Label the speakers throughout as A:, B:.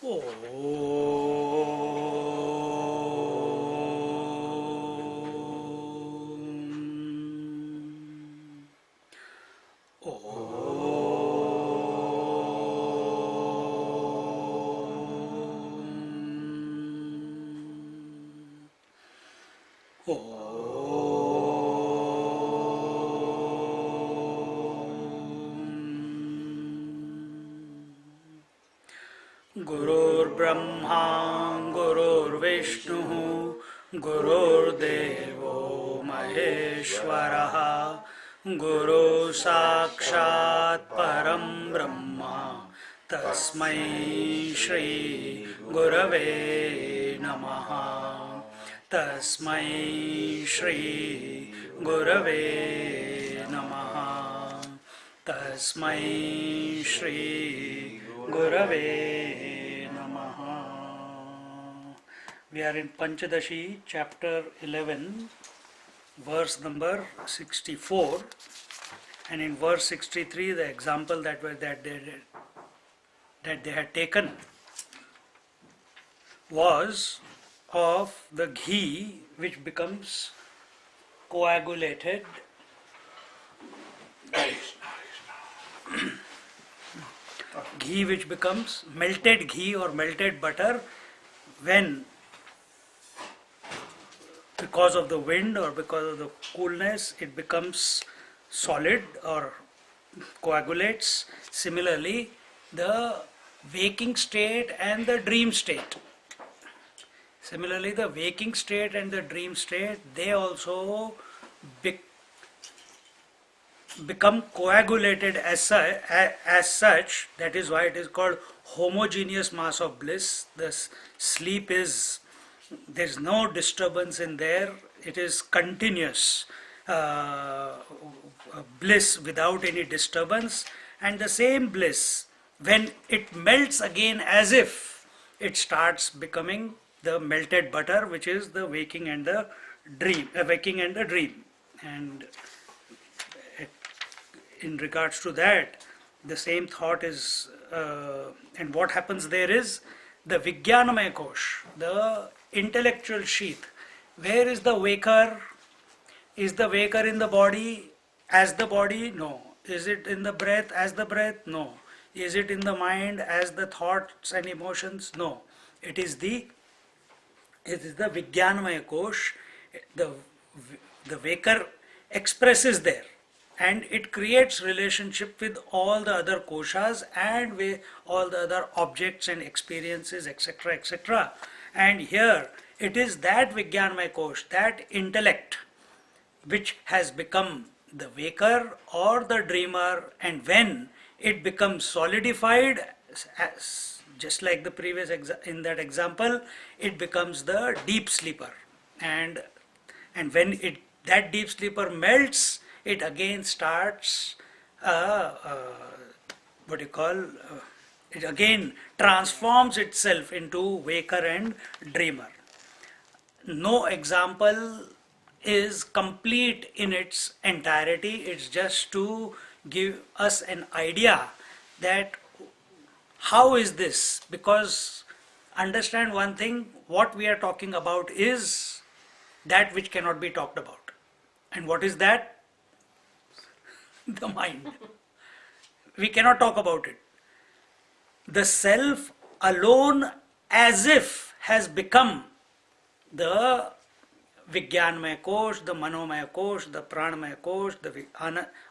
A: Om. गुरुर्ब्रह्मा गुरुर्विष्णु गुरुर्देवो महेश्वरः गुरु साक्षात् परं ब्रह्म तस्मै श्री गुरवे नमः तस्मै श्री गुरवे नमः तस्मै श्री गुरवे नमः. We are in Pancadasi chapter 11, verse number 64, and in verse 63 the example that they had taken was of the ghee which becomes coagulated ghee which becomes melted ghee or melted butter when, because of the wind or because of the coolness, it becomes solid or coagulates. Similarly, the waking state and the dream state. Similarly, the waking state and the dream state, they also become coagulated as such. That is why it is called homogeneous mass of bliss. The sleep is, there is no disturbance in there, it is continuous bliss without any disturbance, and the same bliss, when it melts again, as if it starts becoming the melted butter, which is the waking and the dream, and in regards to that, the same thought is, and what happens there is the Vijnanamaya Kosh, the intellectual sheath. Where is the waker? Is the waker in the body as the body? No. Is it in the breath as the breath? No. Is it in the mind as the thoughts and emotions? No. It is the Vijnanamaya Kosh. The waker expresses there, and it creates relationship with all the other koshas and with all the other objects and experiences, etc., etc. And here it is that Vijnanamaya Kosh, that intellect, which has become the waker or the dreamer, and when it becomes solidified, just like the previous in that example, it becomes the deep sleeper, and when that deep sleeper melts, it again starts it again transforms itself into waker and dreamer. No example is complete in its entirety. It's just to give us an idea that how is this, because understand one thing, what we are talking about is that which cannot be talked about. And what is that? The mind. We cannot talk about it. The self alone, as if, has become the Vijnanamaya Kosh, the Manomaya Kosh, the Pranamaya Kosh, the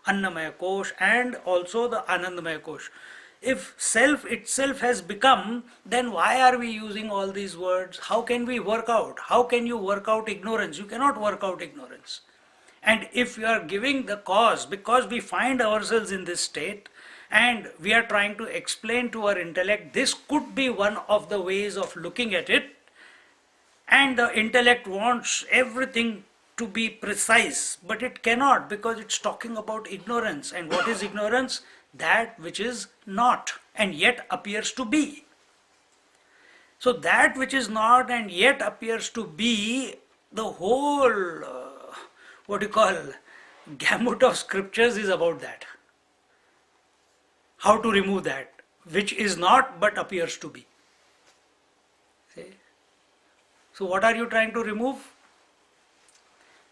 A: Annamaya Kosh, and also the Anandamaya Kosh. If self itself has become, then why are we using all these words? How can we work out? How can you work out ignorance? You cannot work out ignorance. And if we are giving the cause, because we find ourselves in this state and we are trying to explain to our intellect, this could be one of the ways of looking at it, and the intellect wants everything to be precise, but it cannot, because it's talking about ignorance. And what is ignorance? That which is not and yet appears to be. So that which is not and yet appears to be, the whole gamut of scriptures is about that. How to remove that which is not but appears to be. So what are you trying to remove?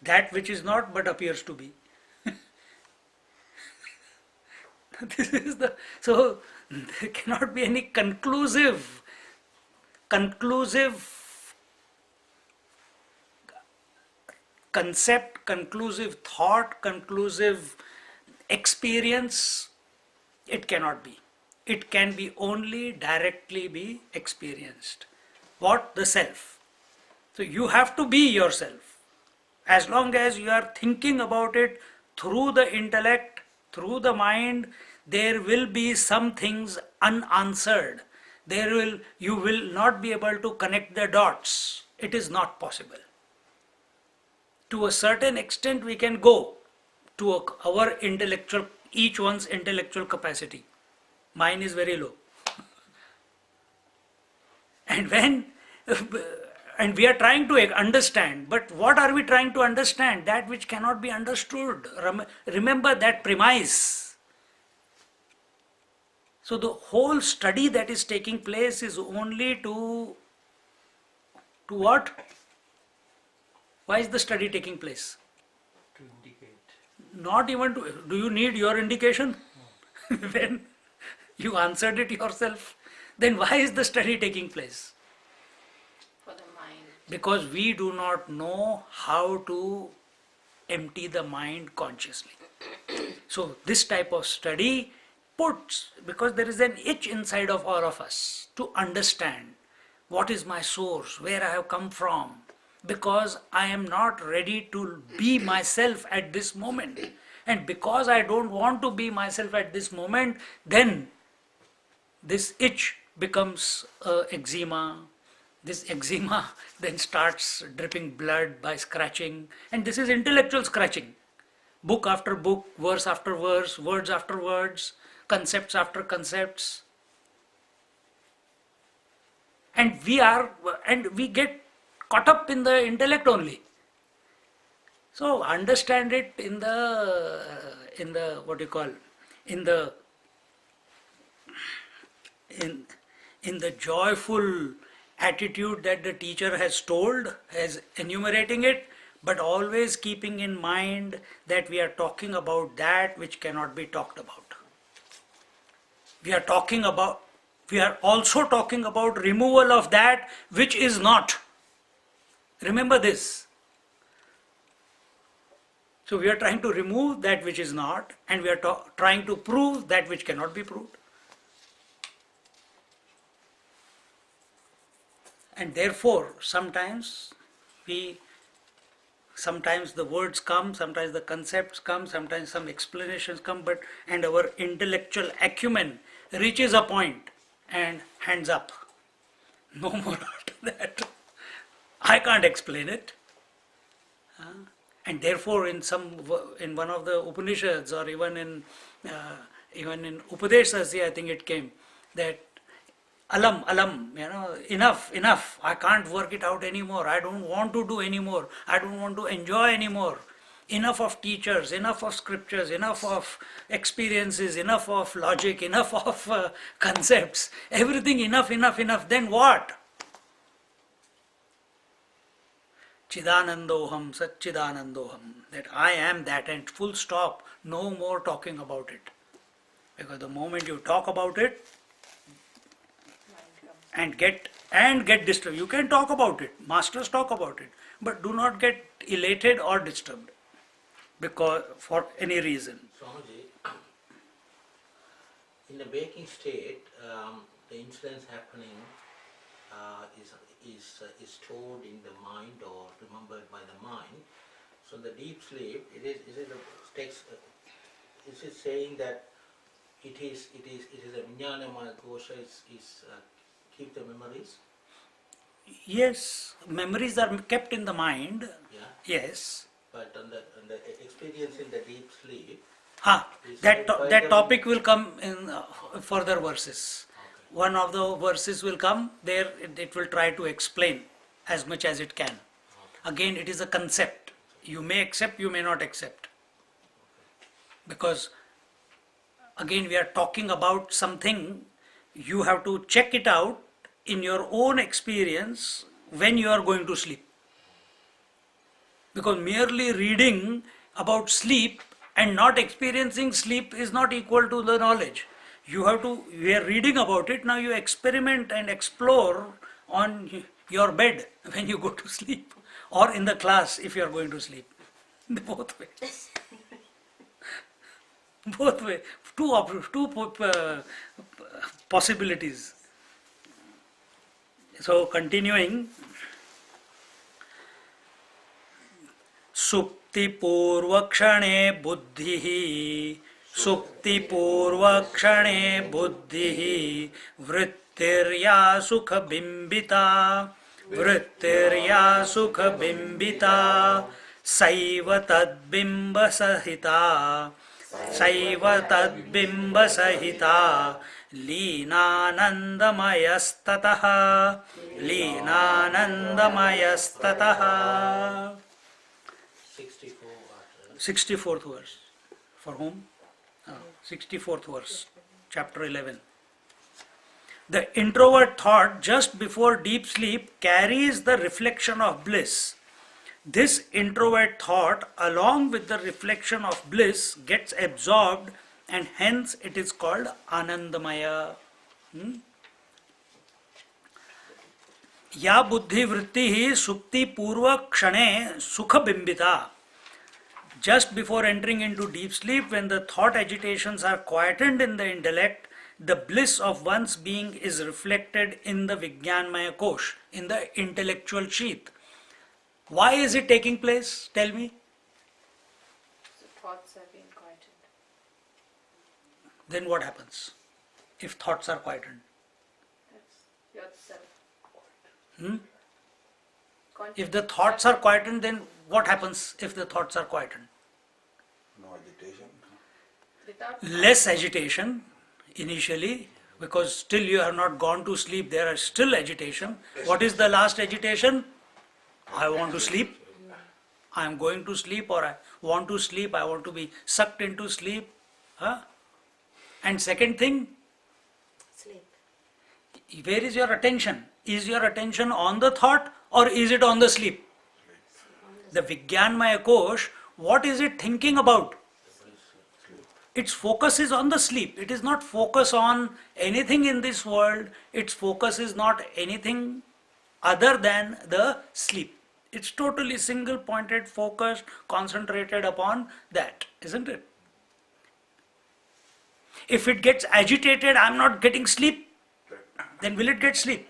A: That which is not but appears to be. This is the so there cannot be any conclusive concept, conclusive thought, conclusive experience. It cannot be. It can be only directly be experienced. What? The self. So you have to be yourself. As long as you are thinking about it through the intellect, through the mind, there will be some things unanswered. You will not be able to connect the dots. It is not possible. To a certain extent we can go to our intellectual, each one's intellectual capacity. Mine is very low. And when and we are trying to understand, but what are we trying to understand? That which cannot be understood. Remember that premise. So the whole study that is taking place is only to what? Why is the study taking place?
B: To indicate.
A: Not even to, do you need your indication? When you answered it yourself, then why is the study taking place?
C: For the mind.
A: Because we do not know how to empty the mind consciously. So this type of study puts, because there is an itch inside of all of us to understand what is my source, where I have come from, because I am not ready to be myself at this moment. And because I don't want to be myself at this moment, then this itch becomes eczema. This eczema then starts dripping blood by scratching, and this is intellectual scratching. Book after book, verse after verse, words after words, concepts after concepts. And we get caught up in the intellect only. So understand it in the what you call, in the in the joyful attitude that the teacher has told, as enumerating it, but always keeping in mind that we are talking about that which cannot be talked about. We are also talking about removal of that which is not. Remember this. So we are trying to remove that which is not, and we are trying to prove that which cannot be proved. And therefore, sometimes the words come, sometimes the concepts come, sometimes some explanations come, and our intellectual acumen reaches a point and hands up. No more after that. I can't explain it. And therefore, in one of the Upanishads, or even in Upadeshasya, I think it came that alam, enough. I can't work it out anymore. I don't want to do anymore. I don't want to enjoy anymore. Enough of teachers, enough of scriptures, enough of experiences, enough of logic, enough of concepts. Everything enough. Then what? Chidanandoham, Satchidanandoham. That I am that, and full stop. No more talking about it. Because the moment you talk about it, and get disturbed. You can talk about it. Masters talk about it, but do not get elated or disturbed because for any reason.
B: Swamiji, in the waking state, the incidents happening is stored in the mind or remembered by the mind. So the deep sleep, is it saying that it is a vijnanamaya kosha is keep the memories?
A: Yes, memories are kept in the mind.
B: Yeah.
A: Yes.
B: But on the experience in the deep sleep.
A: That topic will come in further verses.
B: Okay.
A: One of the verses will come there. It will try to explain as much as it can.
B: Okay.
A: Again, it is a concept. You may accept, you may not accept. Because again, we are talking about something. You have to check it out in your own experience, when you are going to sleep. Because merely reading about sleep and not experiencing sleep is not equal to the knowledge. You are reading about it, now you experiment and explore on your bed when you go to sleep, or in the class if you are going to sleep. Both ways. Both ways. Two possibilities. So continuing, सुप्तिपूर्वक्षणे बुद्धिः सुप्तिपूर्वक्षणे बुद्धिः वृत्तिर्या सुखबिम्बिता वृत्तिर्या सुखबिम्बिता सैव तद्बिम्बसहिता लीनानन्दमयस्ततः लीनानन्दमयस्ततः 64th verse. For whom? 64th verse, chapter 11. The introvert thought just before deep sleep carries the reflection of bliss. This introvert thought, along with the reflection of bliss, gets absorbed, and hence it is called Anandamaya. या बुद्धि वृत्ति ही सुप्ति पूर्व क्षणे सुख बिंबिता. Just before entering into deep sleep, when the thought agitations are quietened in the intellect, the bliss of one's being is reflected in the Vijnanmaya Kosh, in the intellectual sheath. Why is it taking place? Tell me.
C: The thoughts have been quietened.
A: Then what happens if thoughts are quietened?
C: That's yourself.
A: If the thoughts are quietened, then what happens if the thoughts are quietened?
D: No agitation.
C: Without
A: Less agitation initially, because still you have not gone to sleep, there is still agitation. What is the last agitation? I want to sleep. I am going to sleep, or I want to sleep, I want to be sucked into sleep. And second thing,
E: Sleep.
A: where is your attention? Is your attention on the thought or is it on the sleep? The Vijnanmaya Kosh, what is it thinking about? Its focus is on the sleep. It is not focus on anything in this world. Its focus is not anything other than the sleep. It's totally single pointed, focused, concentrated upon that, isn't it? If it gets agitated, I'm not getting sleep, then will it get sleep?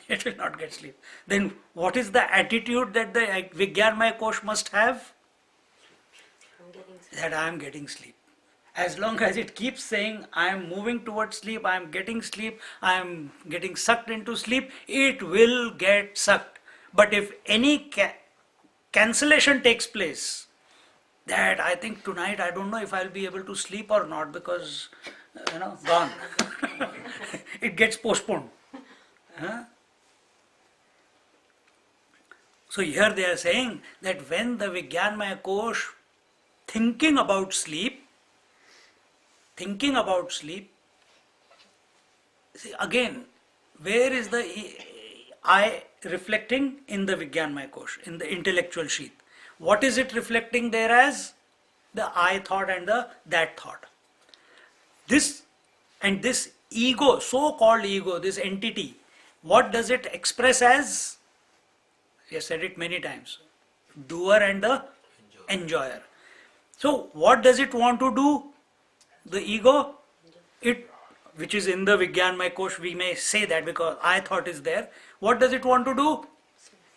A: It will not get sleep. Then what is the attitude that the Vijnanmaya Kosh must have?
E: I'm getting sleep.
A: That I am getting sleep. As long as it keeps saying I am moving towards sleep, I am getting sleep, I am getting sucked into sleep, it will get sucked. But if any cancellation takes place, that I think tonight I don't know if I'll be able to sleep or not, because gone. It gets postponed. So here they are saying that when the Vijnanmaya Kosh thinking about sleep, see again, where is the I reflecting? In the Vijnanmaya Kosh, in the intellectual sheath. What is it reflecting there as? The I thought and the that thought. This ego, so-called ego, this entity, what does it express as? We have said it many times. Doer and the enjoyer. So what does it want to do? The ego, which is in the Vijnanmaya Kosh, we may say that because I thought is there. What does it want to do?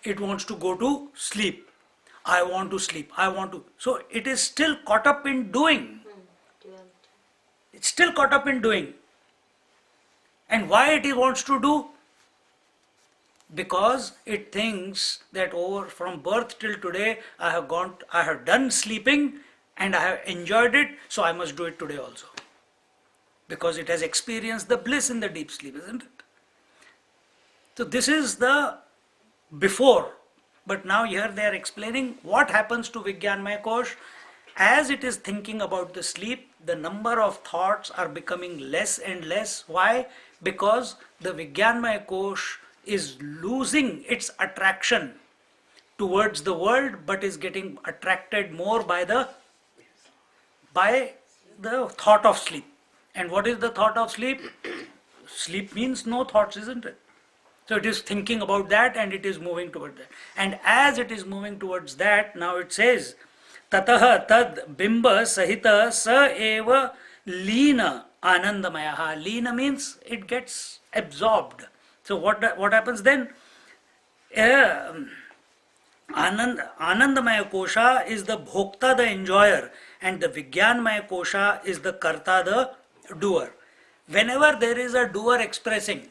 A: It wants to go to sleep. I want to sleep. So it is still caught up in doing. It's still caught up in doing. And why it wants to do? Because it thinks that from birth till today I have done sleeping and I have enjoyed it, so I must do it today also. Because it has experienced the bliss in the deep sleep, isn't it? So this is the before. But now here they are explaining what happens to Vijnanmaya Kosh. As it is thinking about the sleep, the number of thoughts are becoming less and less. Why? Because the Vijnanmaya Kosh is losing its attraction towards the world, but is getting attracted more by the thought of sleep. And what is the thought of sleep? Sleep means no thoughts, isn't it? So it is thinking about that and it is moving towards that. And as it is moving towards that, now it says, Tataha tad bimba sahita sa eva leena anandamayaha. Leena means it gets absorbed. So what happens then? Anandamaya kosha is the bhokta, the enjoyer, and the Vijnanmaya kosha is the karta, the doer. Whenever there is a doer expressing,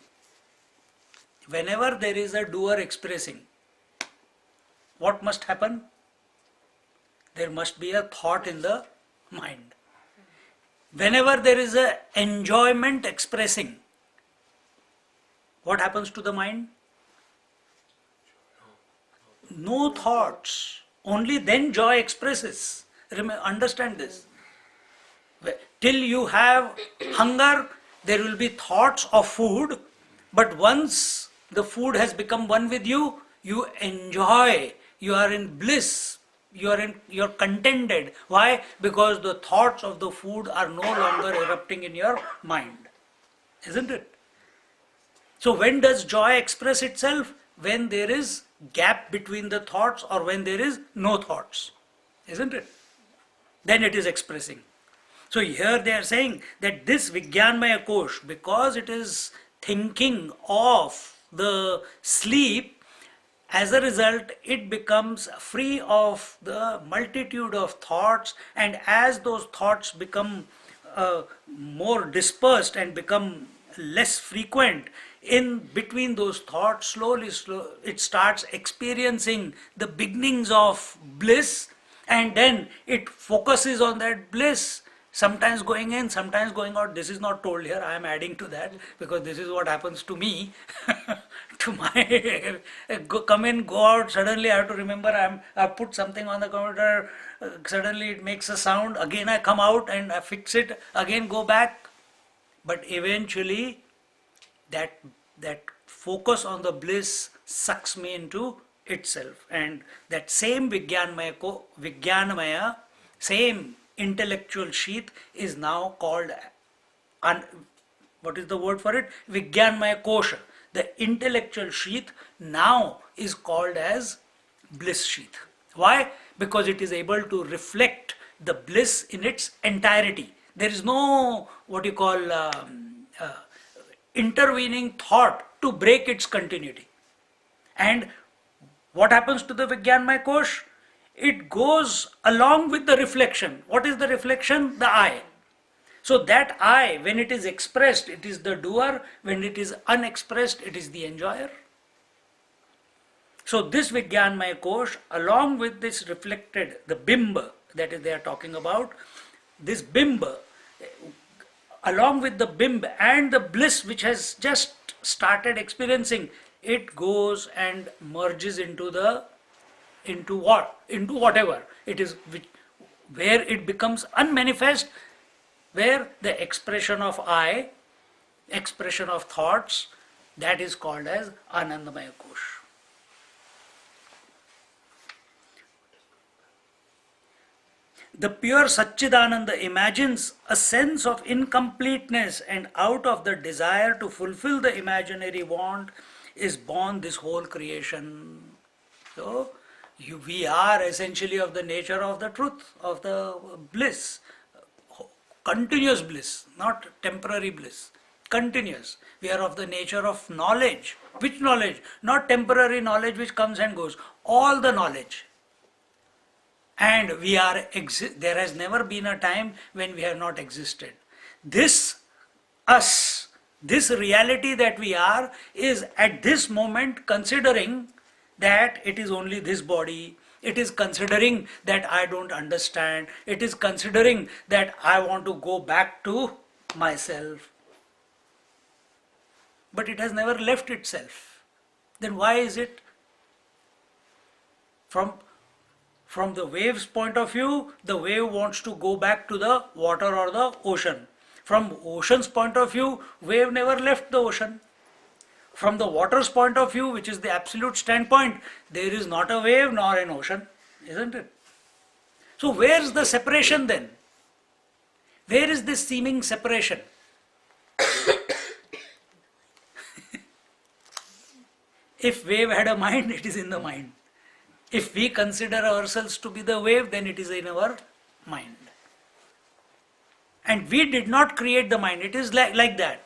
A: what must happen? There must be a thought in the mind. Whenever there is a enjoyment expressing, what happens to the mind? No thoughts. Only then joy expresses. Understand this. Till you have hunger, there will be thoughts of food, but once the food has become one with you, you enjoy, you are in bliss, you're contented. Why? Because the thoughts of the food are no longer erupting in your mind. Isn't it? So when does joy express itself? When there is gap between the thoughts or when there is no thoughts. Isn't it? Then it is expressing. So here they are saying that this Vijnanmaya Kosh, because it is thinking of the sleep, as a result it becomes free of the multitude of thoughts, and as those thoughts become more dispersed and become less frequent, in between those thoughts, slowly it starts experiencing the beginnings of bliss, and then it focuses on that bliss, sometimes going in, sometimes going out. This is not told here, I am adding to that because this is what happens to me. To my come in, go out, suddenly I have to remember I put something on the computer, suddenly it makes a sound, again I come out and I fix it, again go back. But eventually that focus on the bliss sucks me into itself, and that same Vijnanmaya, same intellectual sheath is now called, what is the word for it? Vijnanmaya kosha. The intellectual sheath now is called as bliss sheath. Why? Because it is able to reflect the bliss in its entirety. There is no what you call intervening thought to break its continuity. And what happens to the Vijnanmaya Kosh? It goes along with the reflection. What is the reflection? The I. So that I, when it is expressed, it is the doer. When it is unexpressed, it is the enjoyer. So this Vijnanmaya Kosh, along with this reflected, the bimba that is they are talking about, this bimba, along with the bimb and the bliss which has just started experiencing, it goes and merges into whatever it is, where it becomes unmanifest, where the expression of I, expression of thoughts, that is called as Anandamaya Kosh. The pure Satchidananda imagines a sense of incompleteness, and out of the desire to fulfill the imaginary want is born this whole creation. So, we are essentially of the nature of the truth, of the bliss, continuous bliss, not temporary bliss, continuous. We are of the nature of knowledge. Which knowledge? Not temporary knowledge which comes and goes, all the knowledge. And there has never been a time when we have not existed. This us, this reality that we are, is at this moment considering that it is only this body, it is considering that I don't understand, it is considering that I want to go back to myself. But it has never left itself. Then why is it? From the wave's point of view, the wave wants to go back to the water or the ocean. From ocean's point of view, wave never left the ocean. From the water's point of view, which is the absolute standpoint, there is not a wave nor an ocean, isn't it? So where's the separation then? Where is this seeming separation? If wave had a mind, it is in the mind. If we consider ourselves to be the wave, then it is in our mind. And we did not create the mind, it is like that.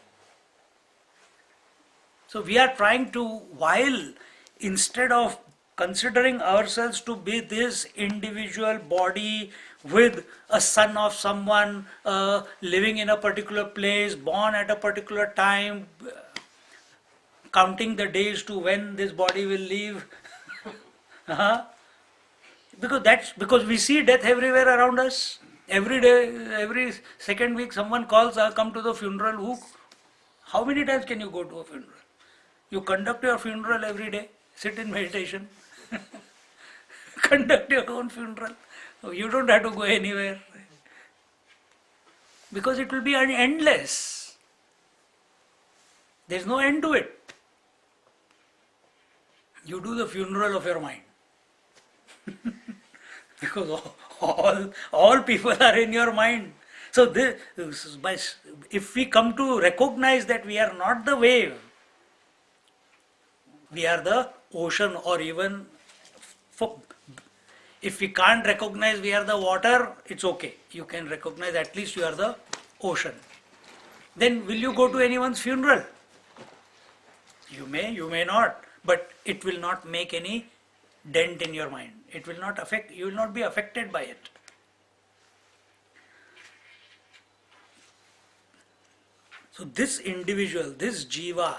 A: So we are trying to, while instead of considering ourselves to be this individual body with a son of someone, living in a particular place, born at a particular time, counting the days to when this body will leave. Because we see death everywhere around us. Every day, every second week, someone calls, "I'll come to the funeral." Who? How many times can you go to a funeral? You conduct your funeral every day. Sit in meditation. Conduct your own funeral. You don't have to go anywhere. Because it will be endless. There's no end to it. You do the funeral of your mind. Because all people are in your mind. So if we come to recognize that we are not the wave, we are the ocean, or even if we can't recognize we are the water, it's okay. You can recognize at least you are the ocean. Then will you go to anyone's funeral? You may not, but it will not make any dent in your mind. It will not affect, you will not be affected by it. So this individual, this jiva,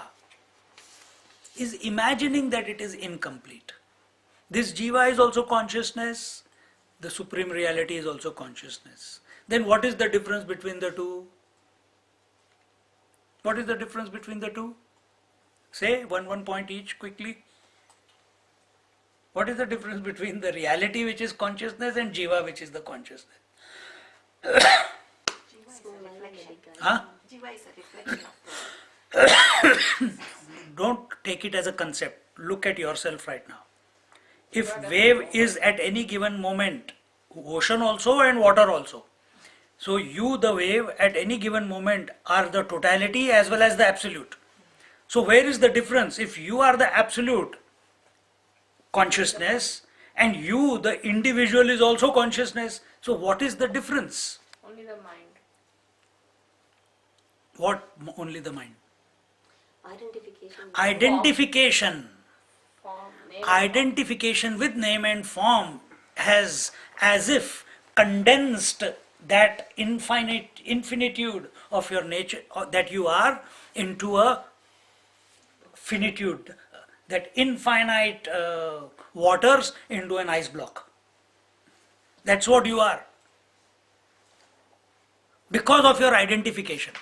A: is imagining that it is incomplete. This jiva is also consciousness, the supreme reality is also consciousness. Then what is the difference between the two? What is the difference between the two? Say one point each quickly. What is the difference between the reality which is consciousness and jiva which is the consciousness? Huh?
E: Jiva is a reflection of
A: Don't take it as a concept. Look at yourself right now. If wave is at any given moment, ocean also and water also. So you, the wave, at any given moment are the totality as well as the absolute. So where is the difference? If you are the absolute consciousness and you, the individual, is also consciousness, so what is the difference?
C: Only the mind.
A: What only the mind?
E: identification.
A: Identification.
C: Form, name.
A: Identification with name and form has as if condensed that infinitude of your nature, that you are, into a finitude, that infinite waters into an ice block. That's what you are. Because of your identification.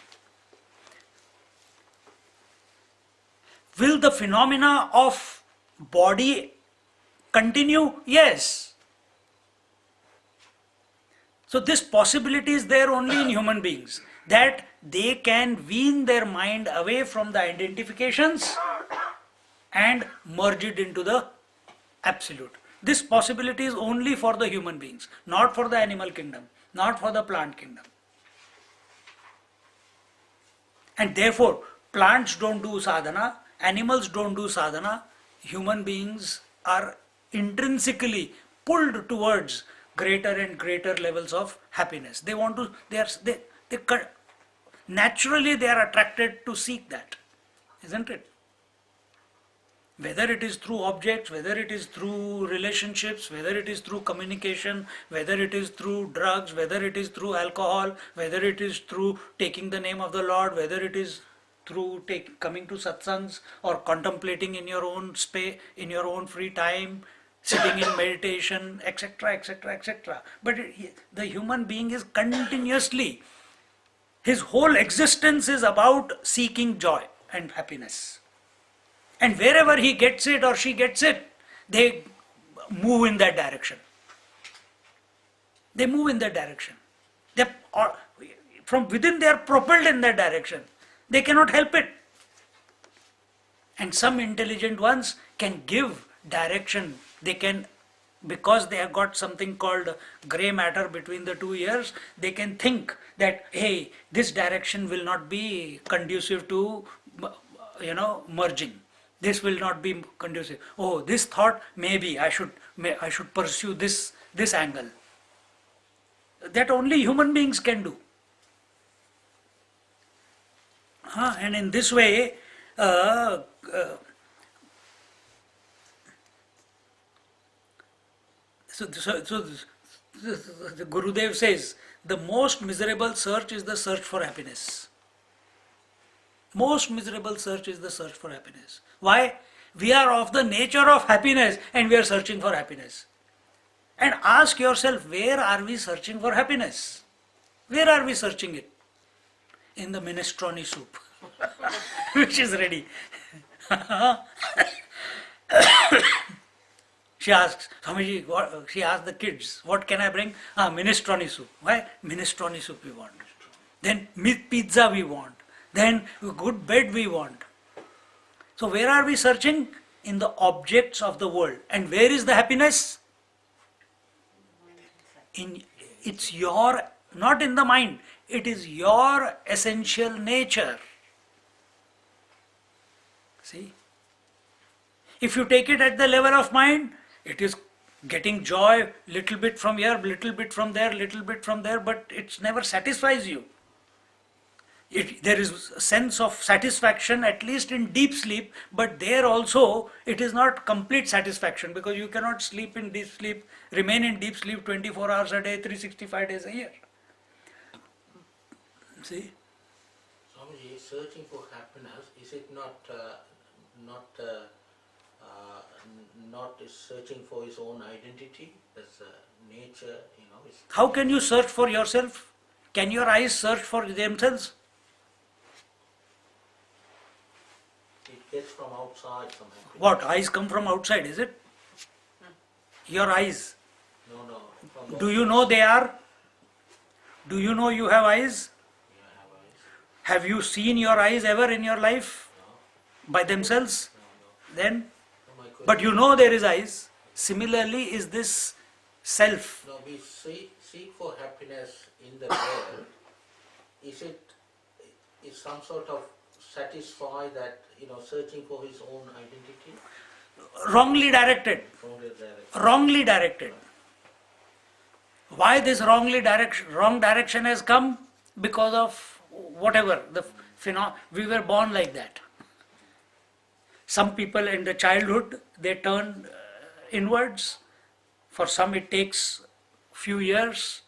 A: Will the phenomena of body continue? Yes. So this possibility is there only in human beings, that they can wean their mind away from the identifications and merge it into the absolute. This possibility is only for the human beings, not for the animal kingdom, not for the plant kingdom. And therefore, plants don't do sadhana, animals don't do sadhana, human beings are intrinsically pulled towards greater and greater levels of happiness. They want to, naturally they are attracted to seek that, isn't it? Whether it is through objects, whether it is through relationships, whether it is through communication, whether it is through drugs, whether it is through alcohol, whether it is through taking the name of the Lord, whether it is through coming to satsangs or contemplating in your own space, in your own free time, sitting in meditation, etc., etc., etc. But the human being is continuously, his whole existence is about seeking joy and happiness. And wherever he gets it or she gets it, they move in that direction. They move in that direction. From within they are propelled in that direction. They cannot help it. And some intelligent ones can give direction. They can, because they have got something called gray matter between the two ears, they can think that, hey, this direction will not be conducive to, merging. This will not be conducive. Oh, this thought, maybe I should pursue this angle. That only human beings can do. And in this way, uh, so the Gurudev says, the most miserable search is the search for happiness. Most miserable search is the search for happiness. Why? We are of the nature of happiness and we are searching for happiness. And ask yourself, where are we searching for happiness? Where are we searching it? In the minestrone soup, which is ready. She asks, Swamiji, she asks the kids, what can I bring? Minestrone soup. Why? Minestrone soup we want. Then meat pizza we want. Then good bed we want. So where are we searching? In the objects of the world. And where is the happiness? It's your, not in the mind. It is your essential nature. See? If you take it at the level of mind, it is getting joy little bit from here, little bit from there, little bit from there, but it never satisfies you. There is a sense of satisfaction at least in deep sleep, but there also it is not complete satisfaction, because you cannot sleep in deep sleep, remain in deep sleep 24 hours a day, 365 days a year. See?
B: Swamiji, searching for happiness, is it not searching for his own identity? That's nature,
A: How can you search for yourself? Can your eyes search for themselves?
B: It gets from outside somehow.
A: What? Eyes come from outside, is it? Your eyes.
B: No. From
A: Do you know they are? Do you know you have eyes?
B: Yeah, I have eyes.
A: Have you seen your eyes ever in your life?
B: No.
A: By themselves? Then?
B: No, my question.
A: But you know there is eyes. Similarly is this self.
B: No, we seek for happiness in the world. Is some sort of satisfy that, searching for his own identity?
A: Wrongly directed.
B: From the direction.
A: Wrongly directed. Why this wrong direction has come? Because of whatever, we were born like that. Some people in the childhood, they turn inwards. For some it takes few years.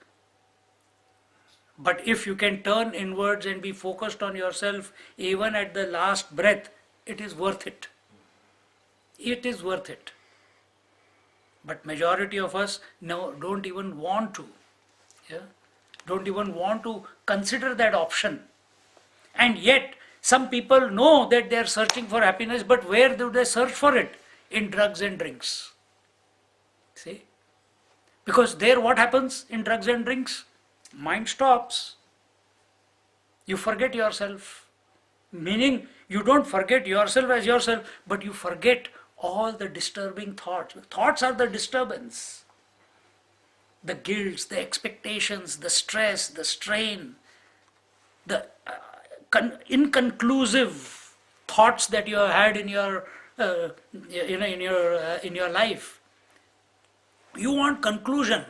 A: But if you can turn inwards and be focused on yourself, even at the last breath, it is worth it. It is worth it. But majority of us don't even want to. Yeah? Don't even want to consider that option. And yet, some people know that they are searching for happiness, but where do they search for it? In drugs and drinks. See? Because there what happens in drugs and drinks? Mind stops. You forget yourself. Meaning, you don't forget yourself as yourself, but you forget all the disturbing thoughts. Thoughts are the disturbance. The guilt, the expectations, the stress, the strain, the inconclusive thoughts that you have had in your, in your life. You want conclusion,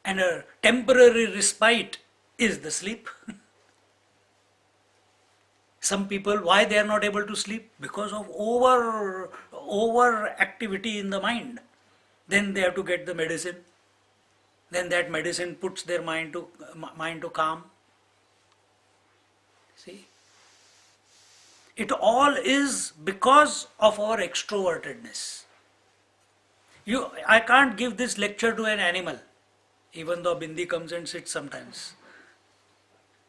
A: and a temporary respite is the sleep. Some people, why they are not able to sleep? Because of over activity in the mind. Then they have to get the medicine. Then that medicine puts their mind to calm. See? It all is because of our extrovertedness. I can't give this lecture to an animal, even though Bindi comes and sits sometimes.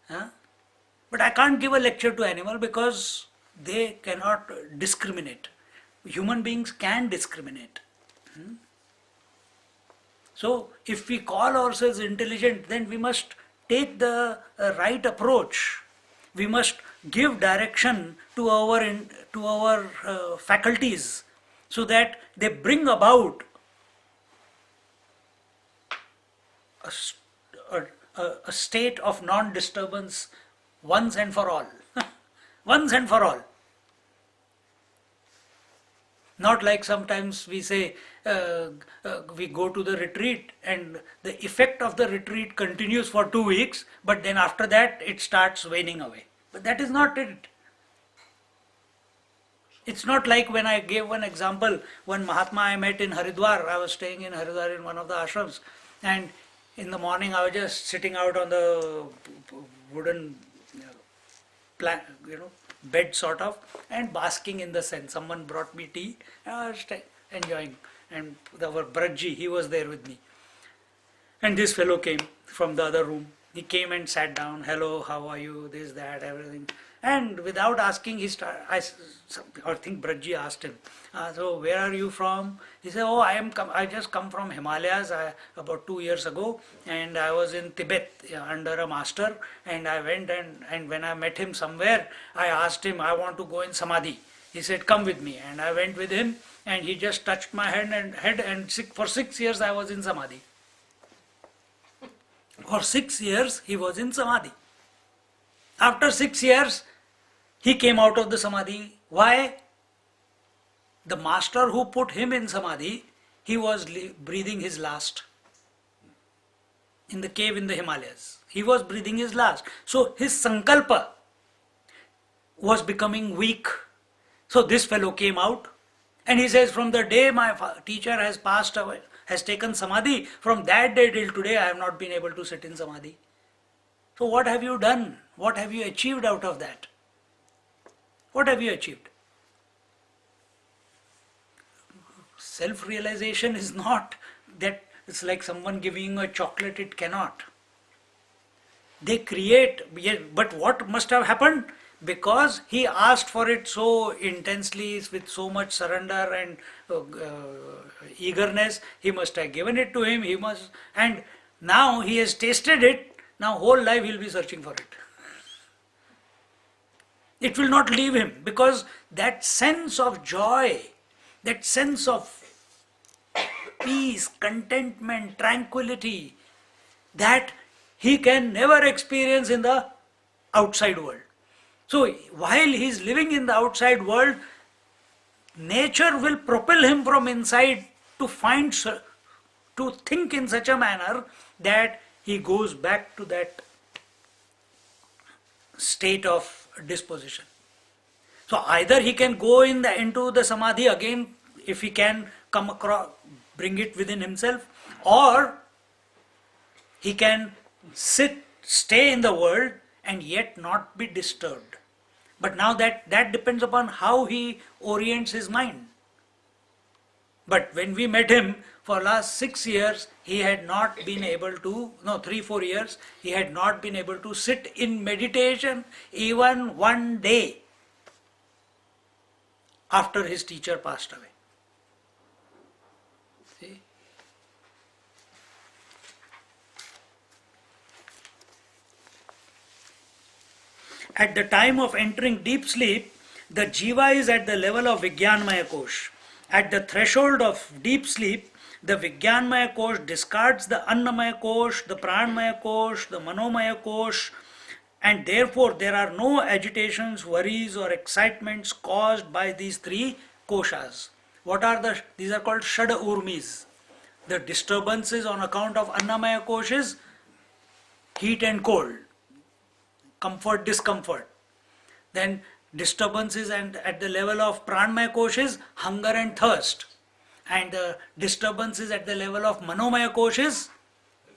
A: Huh? But I can't give a lecture to animal because they cannot discriminate. Human beings can discriminate. So if we call ourselves intelligent, then we must take the right approach. We must give direction to to our faculties, so that they bring about a, a state of non-disturbance once and for all. Once and for all. Not like sometimes we say we go to the retreat and the effect of the retreat continues for 2 weeks, but then after that it starts waning away. But that is not it. It's not like when I gave one example, one Mahatma I met in Haridwar. I was staying in Haridwar in one of the ashrams, and in the morning I was just sitting out on the wooden bed sort of, and basking in the sun. Someone brought me tea, and I was enjoying. And our Brajji, he was there with me. And this fellow came from the other room. He came and sat down. Hello, how are you? This, that, everything. And without asking, I think Brajji asked him, so where are you from? He said, oh, I just come from Himalayas about 2 years ago, and I was in Tibet under a master, and I went and when I met him somewhere, I asked him, I want to go in Samadhi. He said, come with me. And I went with him, and he just touched my head, and for 6 years I was in Samadhi. For 6 years he was in Samadhi. After 6 years, he came out of the Samadhi. Why? The master who put him in Samadhi, he was breathing his last. In the cave in the Himalayas. He was breathing his last. So his sankalpa was becoming weak. So this fellow came out, and he says, from the day my teacher has passed away, has taken Samadhi, from that day till today I have not been able to sit in Samadhi. So what have you done? What have you achieved out of that? What have you achieved? Self-realization is not that it's like someone giving you a chocolate, it cannot. They create, but what must have happened? Because he asked for it so intensely, with so much surrender and eagerness, he must have given it to him, and now he has tasted it, now whole life he will be searching for it. It will not leave him, because that sense of joy, that sense of peace, contentment, tranquility, that he can never experience in the outside world. So while he is living in the outside world, nature will propel him from inside to think in such a manner that he goes back to that state of disposition. So either he can go into the Samadhi again, if he can come across, bring it within himself, or he can stay in the world and yet not be disturbed. But now that depends upon how he orients his mind. But when we met him for last 6 years, he had not been able to, 3-4 years, he had not been able to sit in meditation even one day after his teacher passed away. See? At the time of entering deep sleep, the jiva is at the level of Vijnanmaya Kosh. At the threshold of deep sleep, the Vijnanmaya Kosh discards the Annamaya Kosh, the Pranmaya Kosh, the Manomaya Kosh, and therefore there are no agitations, worries or excitements caused by these three koshas. These are called Shada Urmis. The disturbances on account of Annamaya Kosh is heat and cold, comfort, discomfort. Then disturbances and at the level of Pranmaya Kosh is hunger and thirst. And the disturbances at the level of Manomaya Kosh is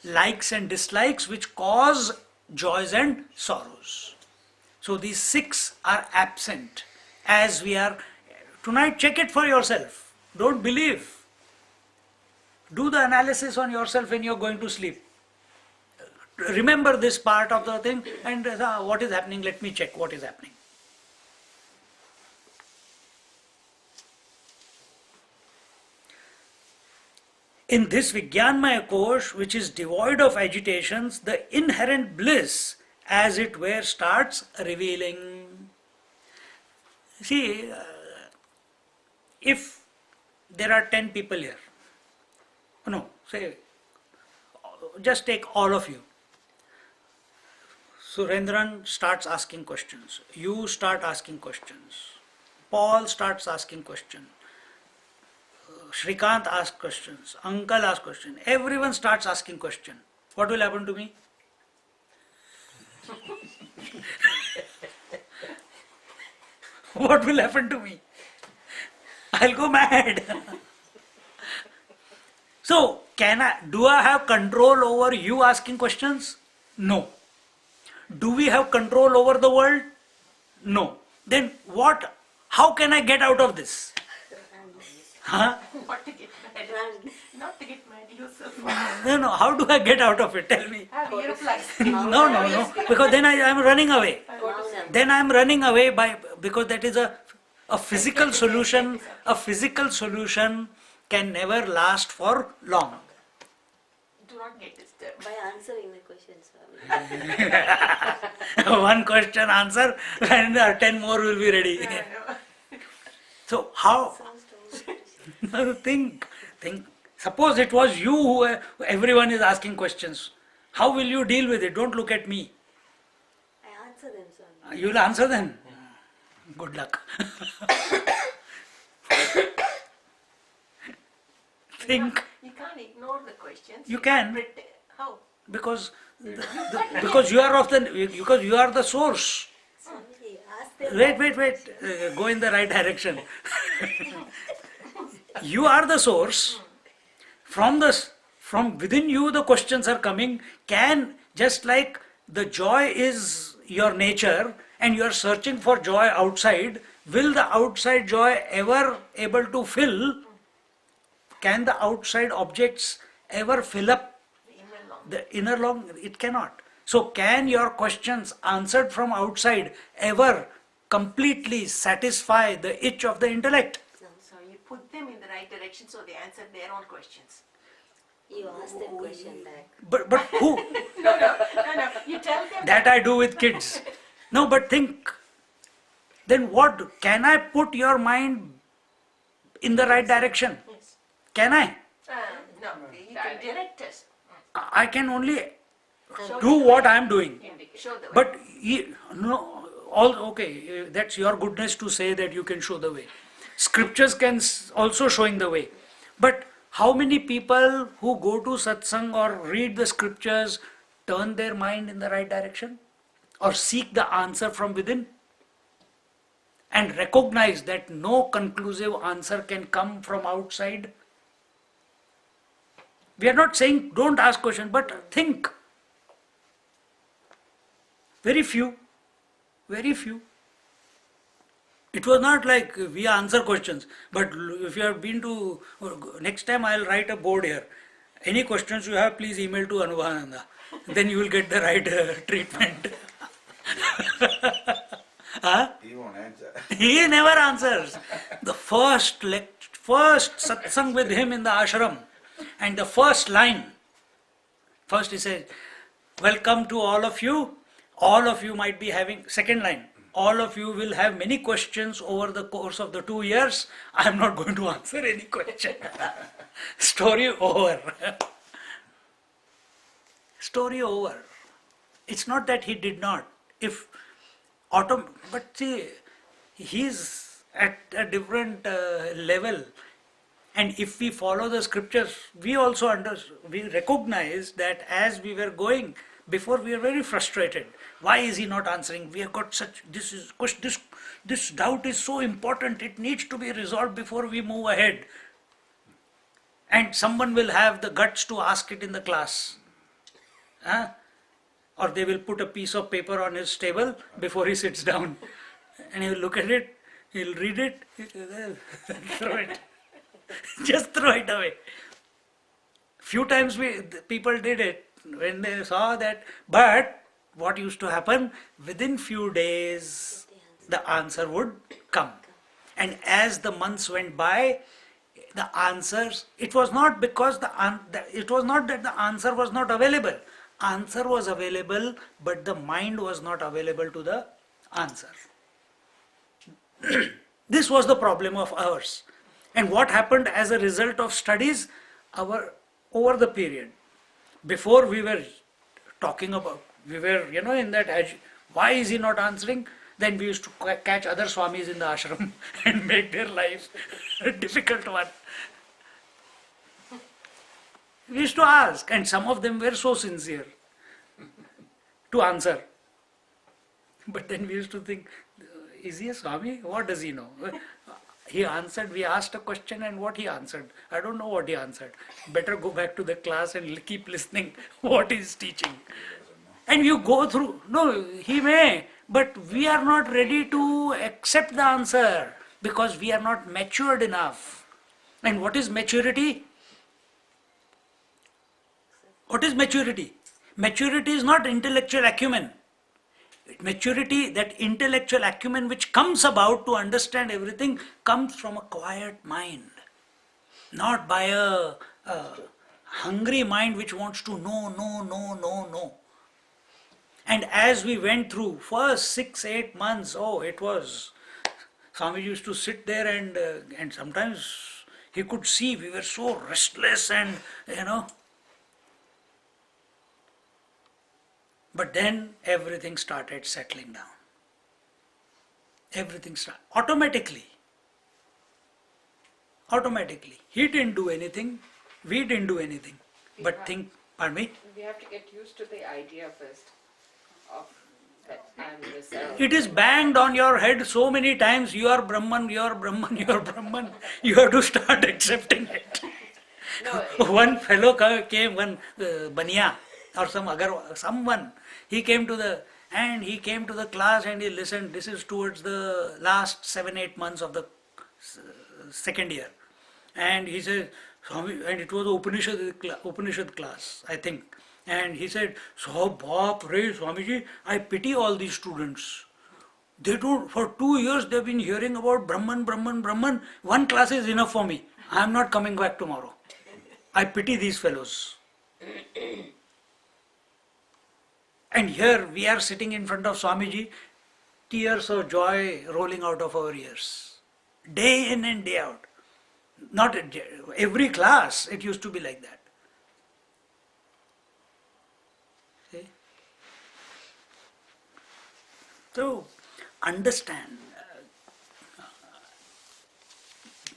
A: likes and dislikes, which cause joys and sorrows. So these 6 are absent as we are. Tonight check it for yourself. Don't believe. Do the analysis on yourself when you are going to sleep. Remember this part of the thing, and what is happening, let me check what is happening. In this Vijnanmaya Kosh, which is devoid of agitations, the inherent bliss, as it were, starts revealing. See, if there are 10 people here, no, say, just take all of you. Surendran starts asking questions. You start asking questions. Paul starts asking questions. Shrikant asks questions. Uncle asks questions. Everyone starts asking questions. What will happen to me? What will happen to me? I'll go mad. So, do I have control over you asking questions? No. Do we have control over the world? No. Then how can I get out of this? Huh?
E: Not to get mad. Not to get mad yourself.
A: No, how do I get out of it? Tell me.
E: Have earplugs.
A: No. Because then I am running away. Then I am running away because that is a physical solution. A physical solution can never last for long.
E: Do not get disturbed.
C: By answering the question, Swami.
A: One question answer and 10 more will be ready. So how? Think. Suppose it was you who everyone is asking questions. How will you deal with it? Don't look at me.
C: I answer them, Swami.
A: You will answer them. Good luck. Think.
E: You can't ignore the questions.
A: You can.
E: How?
A: Because because you are because you are the source.
C: Swamiji, ask them.
A: Wait. Go in the right direction. You are the source. From within you the questions are coming. Just like the joy is your nature and you are searching for joy outside, will the outside joy ever able to fill? Can the outside objects ever fill up the inner longing? It cannot. So can your questions answered from outside ever completely satisfy the itch of the intellect?
E: So you put them in the right direction so they answer their own questions.
C: You ask them question back.
A: But who?
E: No. You tell them.
A: That I do with kids. No, but think. Then what? Can I put your mind in the right direction?
E: Yes.
A: Can I?
E: No, you can direct us.
A: I can only do what I am doing.
E: Show the way.
A: But okay, that's your goodness to say that you can show the way. Scriptures can also showing the way. But how many people who go to satsang or read the scriptures turn their mind in the right direction or seek the answer from within and recognize that no conclusive answer can come from outside? We are not saying don't ask questions, but think. Very few. It was not like we answer questions, but if you have been to, next time I'll write a board here. Any questions you have, please email to Anubhavananda. Then you will get the right treatment. Huh?
D: He won't answer.
A: He never answers. The first satsang with him in the ashram, and the first line, first he says, welcome to all of you. All of you might be having, second line, all of you will have many questions over the course of the 2 years. I am not going to answer any question. Story over. Story over. It's not that he did not. But see, he's at a different level. And if we follow the scriptures, we recognize that as we were going, before we were very frustrated. Why is he not answering? We have got this doubt is so important, it needs to be resolved before we move ahead. And someone will have the guts to ask it in the class. Huh? Or they will put a piece of paper on his table before he sits down. And he will look at it, he'll read it, throw it. Just throw it away. Few times people did it when they saw that. But what used to happen? Within few days, the answer would come. And as the months went by, the answers, it was not that the answer was not available. Answer was available, but the mind was not available to the answer. This was the problem of ours. And what happened as a result of studies, our over the period, before we were talking about, we were, in that, why is he not answering? Then we used to catch other Swamis in the ashram and make their life a difficult one. We used to ask, and some of them were so sincere to answer. But then we used to think, is he a Swami? What does he know? He answered, we asked a question and what he answered. I don't know what he answered. Better go back to the class and keep listening what he's teaching. And you go through, no, he may, but we are not ready to accept the answer because we are not matured enough. And what is maturity? What is maturity? Maturity is not intellectual acumen. Maturity, that intellectual acumen which comes about to understand everything, comes from a quiet mind, not by a hungry mind which wants to know. And as we went through first 6-8 months, it was, Swami used to sit there and sometimes he could see we were so restless and but then everything started settling down. Everything started automatically. He didn't do anything, we didn't do anything. But think, pardon me?
C: We have to get used to the idea first of that I'm the self.
A: It is banged on your head so many times, you are Brahman, you are Brahman, you are Brahman. You have to start accepting it.
C: No,
A: One fellow came, one Baniya or someone, he came to the class and he listened. This is towards the last 7-8 months of the second year. And he said, Swami, and it was Upanishad class, I think. And he said, so Baap Re, Swamiji, I pity all these students. They don't, for 2 years they've been hearing about Brahman. One class is enough for me. I am not coming back tomorrow. I pity these fellows. And here we are sitting in front of Swamiji, tears of joy rolling out of our ears. Day in and day out. Not every class, it used to be like that. See? So, understand,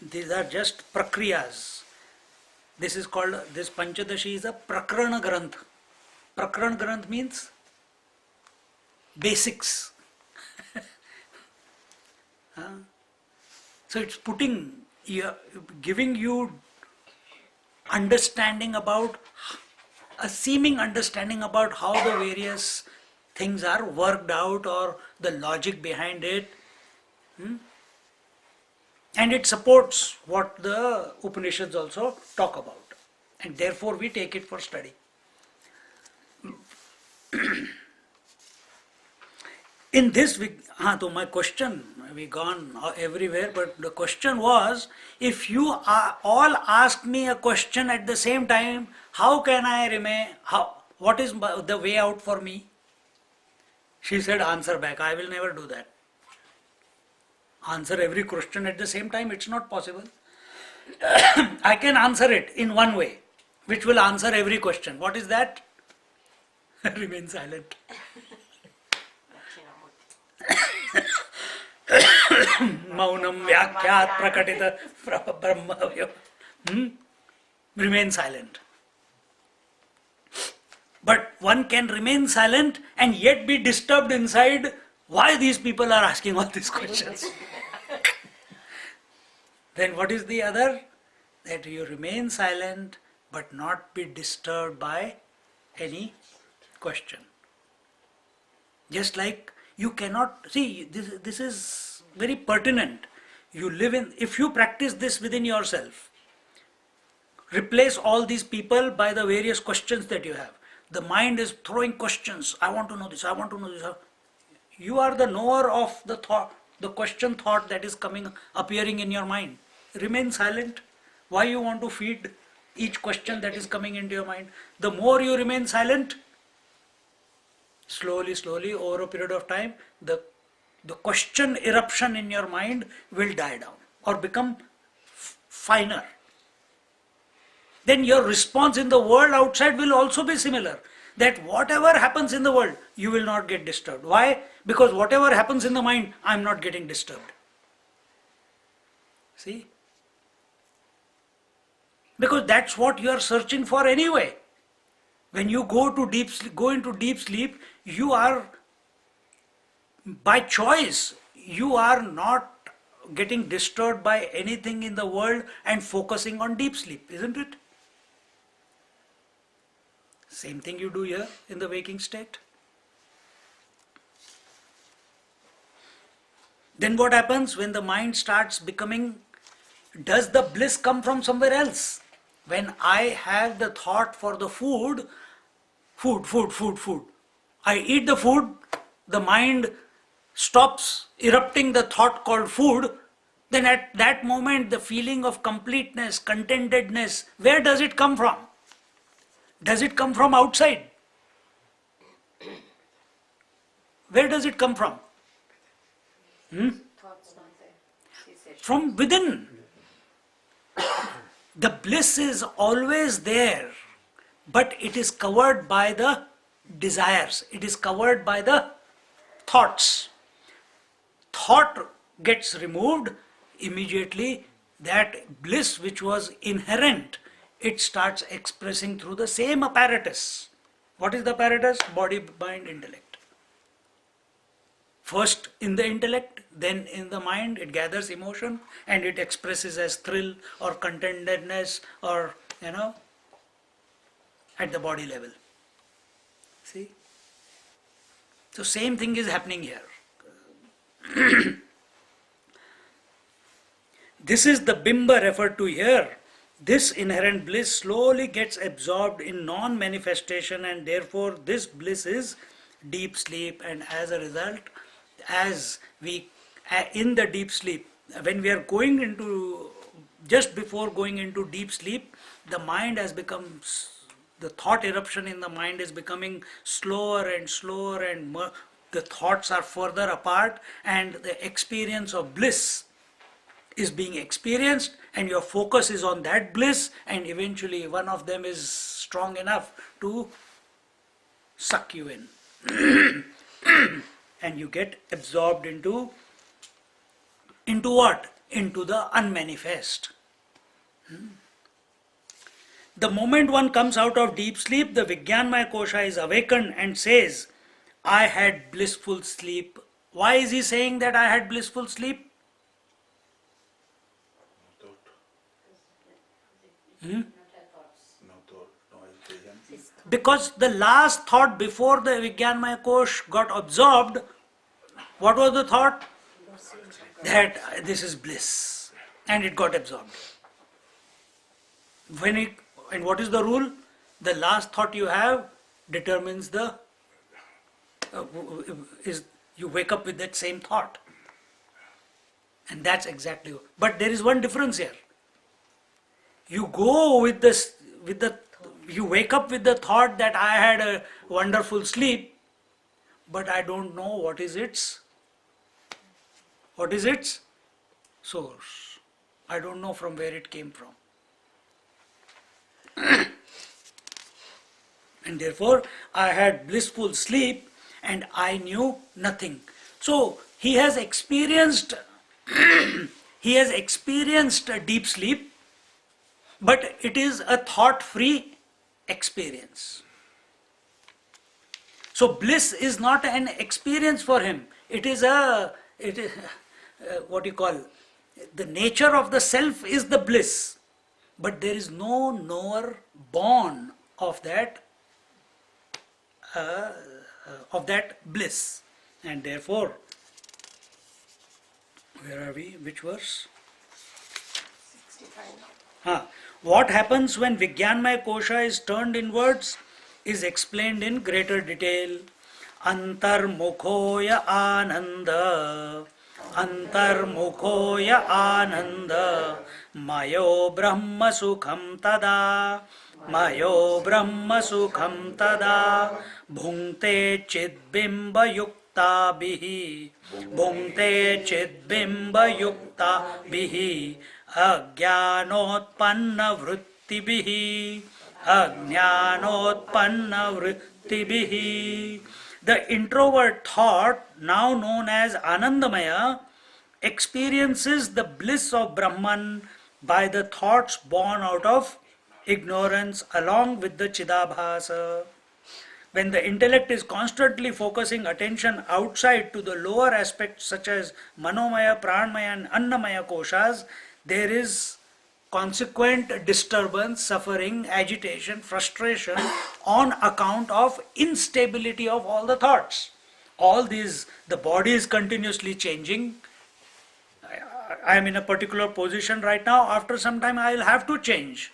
A: these are just prakriyas. This Panchadashi is a prakrana granth. Prakrana granth means basics. So it's giving you understanding about, a seeming understanding about how the various things are worked out or the logic behind it. And it supports what the Upanishads also talk about. And therefore we take it for study. In this, to my question, we gone everywhere, but the question was, if you all ask me a question at the same time, how can I remain, what is the way out for me? She said, answer back. I will never do that. Answer every question at the same time, it's not possible. I can answer it in one way, which will answer every question. What is that? Remain silent. Maunam vyakyat prakatita brahma. Remain silent. But one can remain silent and yet be disturbed inside. Why these people are asking all these questions? Then what is the other? That you remain silent but not be disturbed by any question. Just like you cannot, see, this is very pertinent. If you practice this within yourself, replace all these people by the various questions that you have. The mind is throwing questions. I want to know this, I want to know this. You are the knower of the thought, the question thought that is appearing in your mind. Remain silent. Why you want to feed each question that is coming into your mind? The more you remain silent, slowly, over a period of time, the the question eruption in your mind will die down or become finer. Then your response in the world outside will also be similar. That whatever happens in the world, you will not get disturbed. Why? Because whatever happens in the mind, I am not getting disturbed. See? Because that's what you are searching for anyway. When you go into deep sleep, you are, by choice, you are not getting disturbed by anything in the world and focusing on deep sleep, isn't it? Same thing you do here in the waking state. Then what happens when the mind starts becoming, does the bliss come from somewhere else? When I have the thought for the food, I eat the food, the mind stops erupting the thought called food, then at that moment the feeling of completeness, contentedness, where does it come from? Does it come from outside? Where does it come from?
C: Thoughts not there. She said.
A: From within. The bliss is always there, but it is covered by the desires, it is covered by the thoughts. Thought gets removed, immediately that bliss which was inherent, it starts expressing through the same apparatus. What is the apparatus? Body, mind, intellect. First in the intellect, then in the mind, it gathers emotion and it expresses as thrill or contentedness or, at the body level. See? So same thing is happening here. This is the bimba referred to here. This inherent bliss slowly gets absorbed in non-manifestation, and therefore this bliss is deep sleep, and as a result, as we in the deep sleep, when we are going into, just before going into deep sleep, the mind has become, the thought eruption in the mind is becoming slower and slower, and the thoughts are further apart, and the experience of bliss is being experienced, and your focus is on that bliss, and eventually one of them is strong enough to suck you in. And you get absorbed into what? Into the unmanifest. The moment one comes out of deep sleep, the Vijnanmaya Kosha is awakened and says, I had blissful sleep. Why is he saying that I had blissful sleep?
D: No thought, no hesitation.
A: Because the last thought before the Vijnanmaya Kosh got absorbed, what was the thought? That this is bliss, and it got absorbed. And what is the rule? The last thought you have determines the, you wake up with that same thought. And that's exactly, but there is one difference here. You go with this, you wake up with the thought that I had a wonderful sleep, but I don't know what is its source. I don't know from where it came from. And therefore, I had blissful sleep and I knew nothing. So, he has experienced a deep sleep, but it is a thought-free experience. So bliss is not an experience for him. It is what you call, the nature of the self is the bliss, but there is no knower born of that bliss, and therefore, where are we? Which verse?
C: 65.
A: What happens when Vijnanmaya Kosha is turned inwards is explained in greater detail. Antarmukhoya ananda, Antarmukhoya ananda, Mayo Brahma Sukham tada, Mayo Brahma Sukham tada, Bhungte Chidbimba bihi bhungte chidbimba yukta bihi ajnanotpanna vrittibihi ajnanotpanna vrittibihi. The introvert thought, now known as Anandamaya, experiences the bliss of Brahman by the thoughts born out of ignorance along with the Chidabhasa. When the intellect is constantly focusing attention outside to the lower aspects such as Manomaya, Pranmaya and Annamaya koshas, there is consequent disturbance, suffering, agitation, frustration on account of instability of all the thoughts. All these, the body is continuously changing. I am in a particular position right now, after some time I will have to change.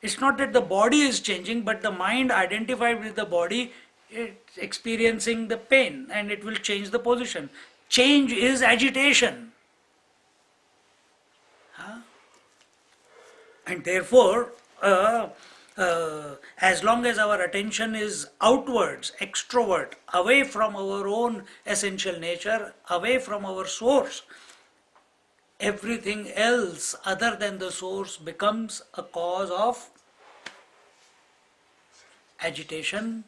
A: It's not that the body is changing, but the mind identified with the body is experiencing the pain and it will change the position. Change is agitation. Huh? And therefore, as long as our attention is outwards, extrovert, away from our own essential nature, away from our source, everything else other than the source becomes a cause of agitation,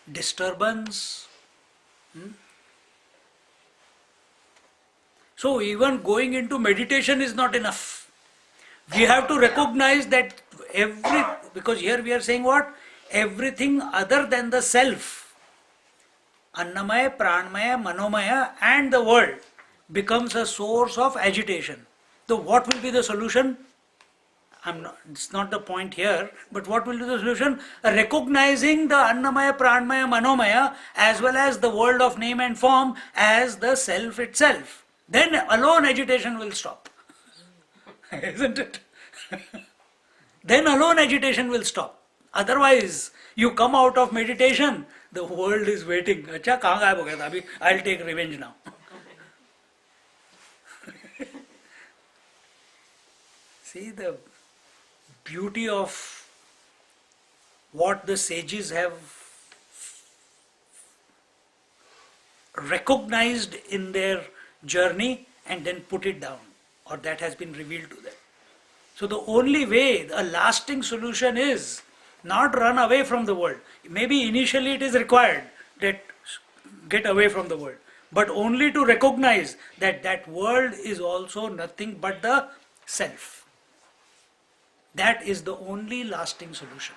A: disturbance. So even going into meditation is not enough. We have to recognize that because here we are saying what? Everything other than the self, Annamaya, Pranmaya, Manomaya and the world becomes a source of agitation. So what will be the solution? It's not the point here, but what will be the solution? Recognizing the Annamaya, Pranmaya, Manomaya as well as the world of name and form as the self itself. Then alone agitation will stop. Isn't it? Then alone agitation will stop. Otherwise, you come out of meditation, the world is waiting. Acha, kahan gayab ho gaya tha? Abhi I'll take revenge now. See the beauty of what the sages have recognized in their journey and then put it down, or that has been revealed to them. So the only way, a lasting solution is not run away from the world. Maybe initially it is required that get away from the world, but only to recognize that that world is also nothing but the self. That is the only lasting solution.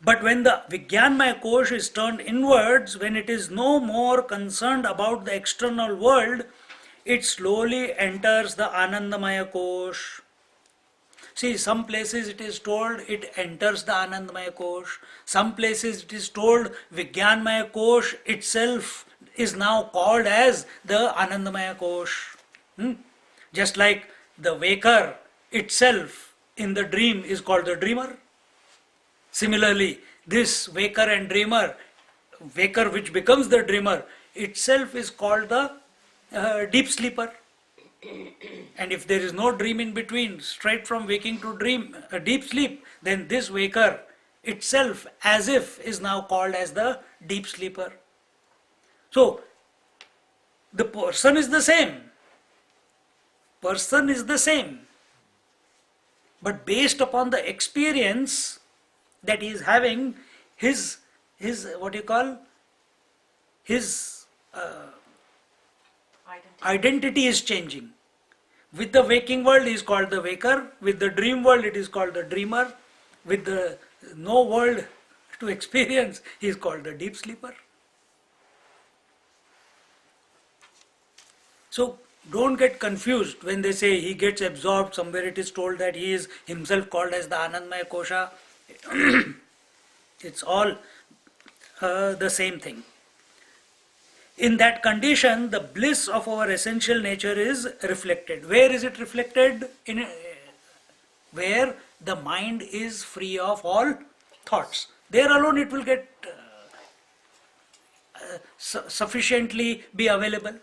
A: But when the Vijnanmaya Kosh is turned inwards, when it is no more concerned about the external world, it slowly enters the Anandamaya Kosh. See, some places it is told it enters the Anandamaya Kosh. Some places it is told Vijnanmaya Kosh itself is now called as the Anandamaya Kosh. Just like the waker itself in the dream is called the dreamer. Similarly, this waker and dreamer, waker which becomes the dreamer, itself is called the deep sleeper. And if there is no dream in between, straight from waking to dream, deep sleep, then this waker itself as if is now called as the deep sleeper. So, the person is the same. Person is the same. But based upon the experience that he is having, his what you call, his identity is changing. With the waking world he is called the waker, with the dream world it is called the dreamer, with the no world to experience he is called the deep sleeper. So don't get confused when they say he gets absorbed. Somewhere it is told that he is himself called as the Anandmaya Kosha. It's all the same thing. In that condition, the bliss of our essential nature is reflected. Where is it reflected? Where the mind is free of all thoughts. There alone it will get sufficiently be available.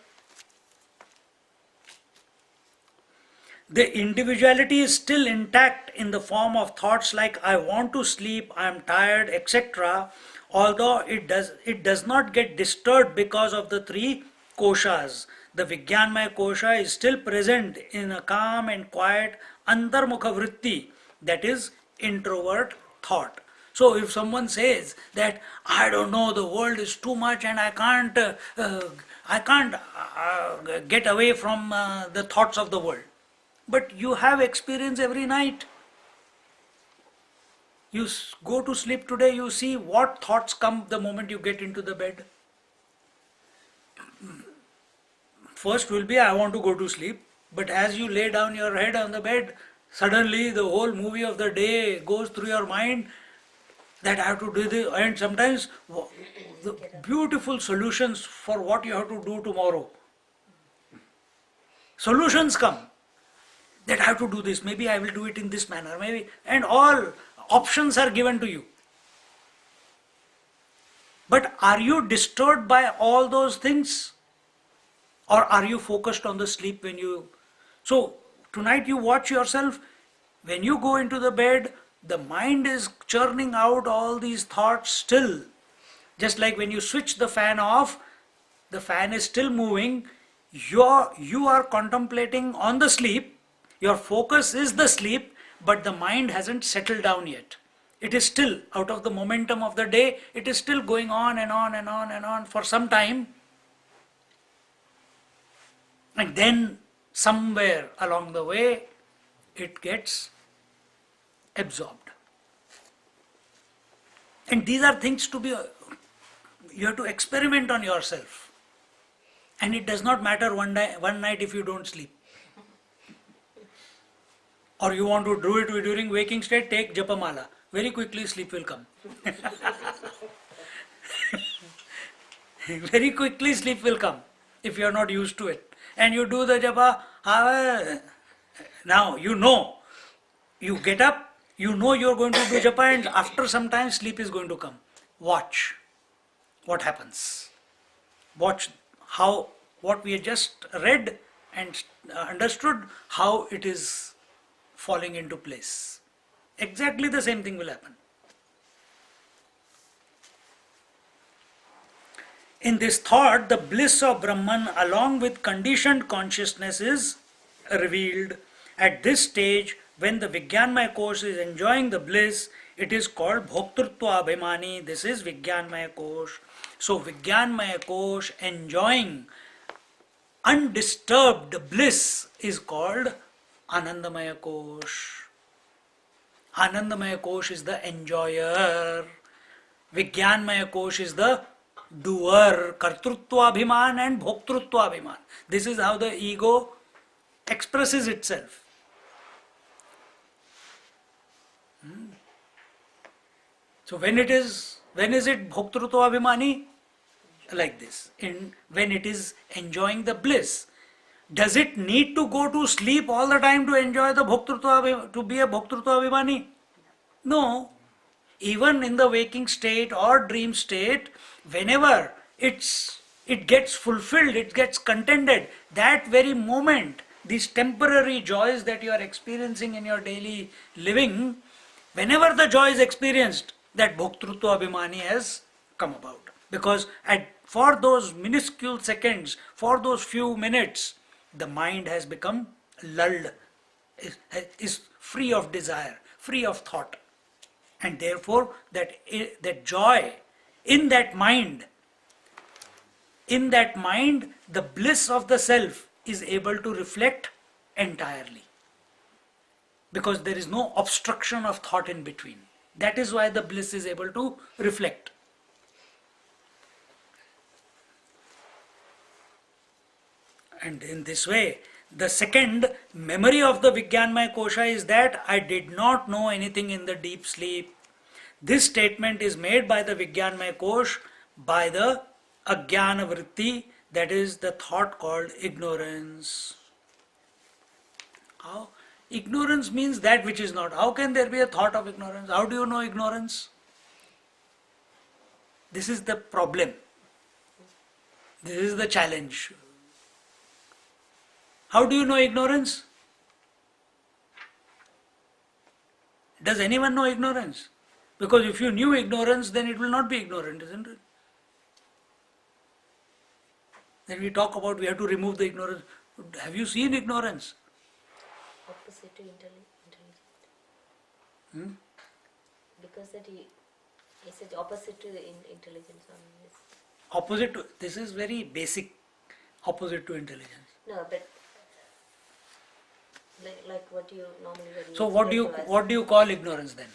A: The individuality is still intact in the form of thoughts like I want to sleep, I am tired, etc. Although it does not get disturbed because of the three koshas. The Vijnanmaya kosha is still present in a calm and quiet antarmukha vritti, that is introvert thought. So if someone says that I don't know, the world is too much and I can't get away from the thoughts of the world. But you have experience every night. You go to sleep today, you see what thoughts come the moment you get into the bed. First will be, I want to go to sleep. But as you lay down your head on the bed, suddenly the whole movie of the day goes through your mind that I have to do this. And sometimes the beautiful solutions for what you have to do tomorrow. Solutions come. That I have to do this, maybe I will do it in this manner, maybe, and all options are given to you. But are you disturbed by all those things? Or are you focused on the sleep when you... So, tonight you watch yourself, when you go into the bed, the mind is churning out all these thoughts still. Just like when you switch the fan off, the fan is still moving, you are contemplating on the sleep, your focus is the sleep, but the mind hasn't settled down yet. It is still, out of the momentum of the day, it is still going on and on and on and on for some time. And then, somewhere along the way, it gets absorbed. And these are things to be, you have to experiment on yourself. And it does not matter one night if you don't sleep. Or you want to do it during waking state, take japamala. Very quickly sleep will come. Very quickly sleep will come if you are not used to it. And you do the japa, now you get up, you know you are going to do japa, and after some time sleep is going to come. Watch what happens. Watch how what we have just read and understood, how it is falling into place. Exactly the same thing will happen. In this thought, the bliss of Brahman along with conditioned consciousness is revealed. At this stage, when the Vijnanmaya Kosh is enjoying the bliss, it is called Bhoktrutva Abhimani. This is Vijnanmaya Kosh. So Vijnanmaya Kosh enjoying undisturbed bliss is called Anandamaya Kosh. Anandamaya Kosh is the enjoyer. Vijnanmaya Kosh is the doer. Kartrutva Abhiman and Bhoktrutva Abhiman. This is how the ego expresses itself. So when is it Bhoktrutva Abhimani? Like this, when it is enjoying the bliss. Does it need to go to sleep all the time to enjoy the Bhoktrutva, to be a Bhoktrutva Abhimani? No. Even in the waking state or dream state, whenever it gets fulfilled, it gets contented, that very moment, these temporary joys that you are experiencing in your daily living, whenever the joy is experienced, that Bhoktrutva Abhimani has come about. Because for those minuscule seconds, for those few minutes, the mind has become lulled, is free of desire, free of thought. And therefore, that joy in that mind, the bliss of the self is able to reflect entirely. Because there is no obstruction of thought in between. That is why the bliss is able to reflect. And in this way, the second memory of the Vijnanmaya Kosha is that I did not know anything in the deep sleep. This statement is made by the Vijnanmaya Kosh by the Ajnana Vritti, that is the thought called ignorance. How? Ignorance means that which is not. How can there be a thought of ignorance? How do you know ignorance? This is the problem. This is the challenge. How do you know ignorance? Does anyone know ignorance? Because if you knew ignorance, then it will not be ignorant, isn't it? Then we talk about we have to remove the ignorance. Have you seen ignorance?
E: Opposite to intelligent.
A: Hmm?
E: Because that he said opposite to the intelligence. Yes.
A: Opposite to, this is very basic, opposite to intelligence.
E: No, but like what you normally when
A: So
E: explain to us,
A: what do you call ignorance then?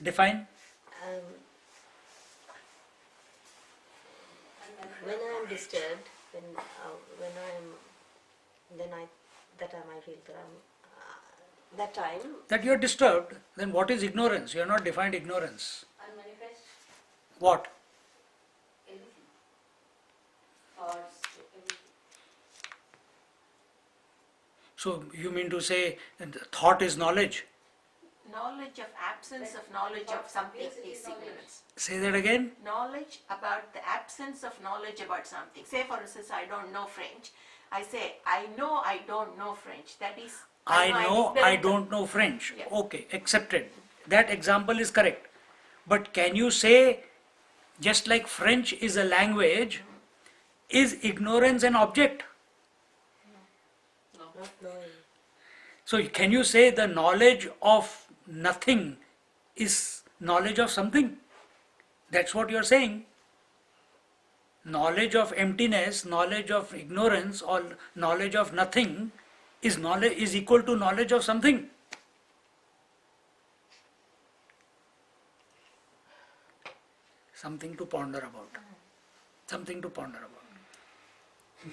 A: Define.
E: um, when I am disturbed, when I am, then I that time I feel that I'm that time.
A: That you are disturbed, then what is ignorance? You have not defined ignorance.
C: Unmanifest,
A: What?
C: everything. Thoughts, everything.
A: So you mean to say that thought is knowledge?
F: Knowledge of absence of knowledge of something is ignorance.
A: Say that again.
F: Knowledge about the absence of knowledge about something. Say for instance, I don't know French. I say, I know I don't know French. That is,
A: I know
F: I'm
A: I
F: ignorant
A: don't know French.
F: Yeah.
A: Okay, accepted. That example is correct. But can you say, just like French is a language, is ignorance an object?
E: Not knowing.
A: So can you say the knowledge of nothing is knowledge of something? That's what you're saying. Knowledge of emptiness, knowledge of ignorance, or knowledge of nothing is equal to knowledge of something. Something to ponder about. Something to ponder about.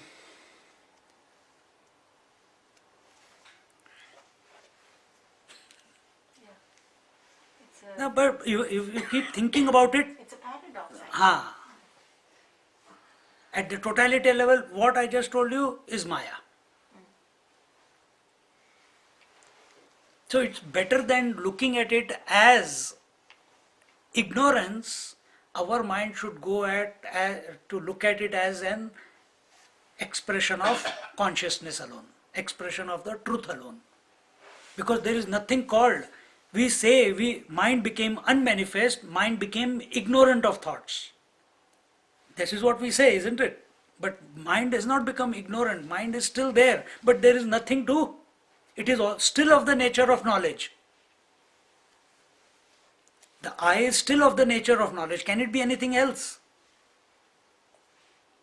F: It's a,
A: No, but you keep thinking about it.
F: it's a paradox.
A: Ah. At the totality level, what I just told you is Maya. So it's better than looking at it as ignorance. Our mind should go to look at it as an expression of consciousness alone, expression of the truth alone. Because there is nothing called, we say mind became unmanifest, mind became ignorant of thoughts. This is what we say, isn't it? But mind has not become ignorant, mind is still there, but there is nothing to, it is still of the nature of knowledge. The I is still of the nature of knowledge. Can it be anything else?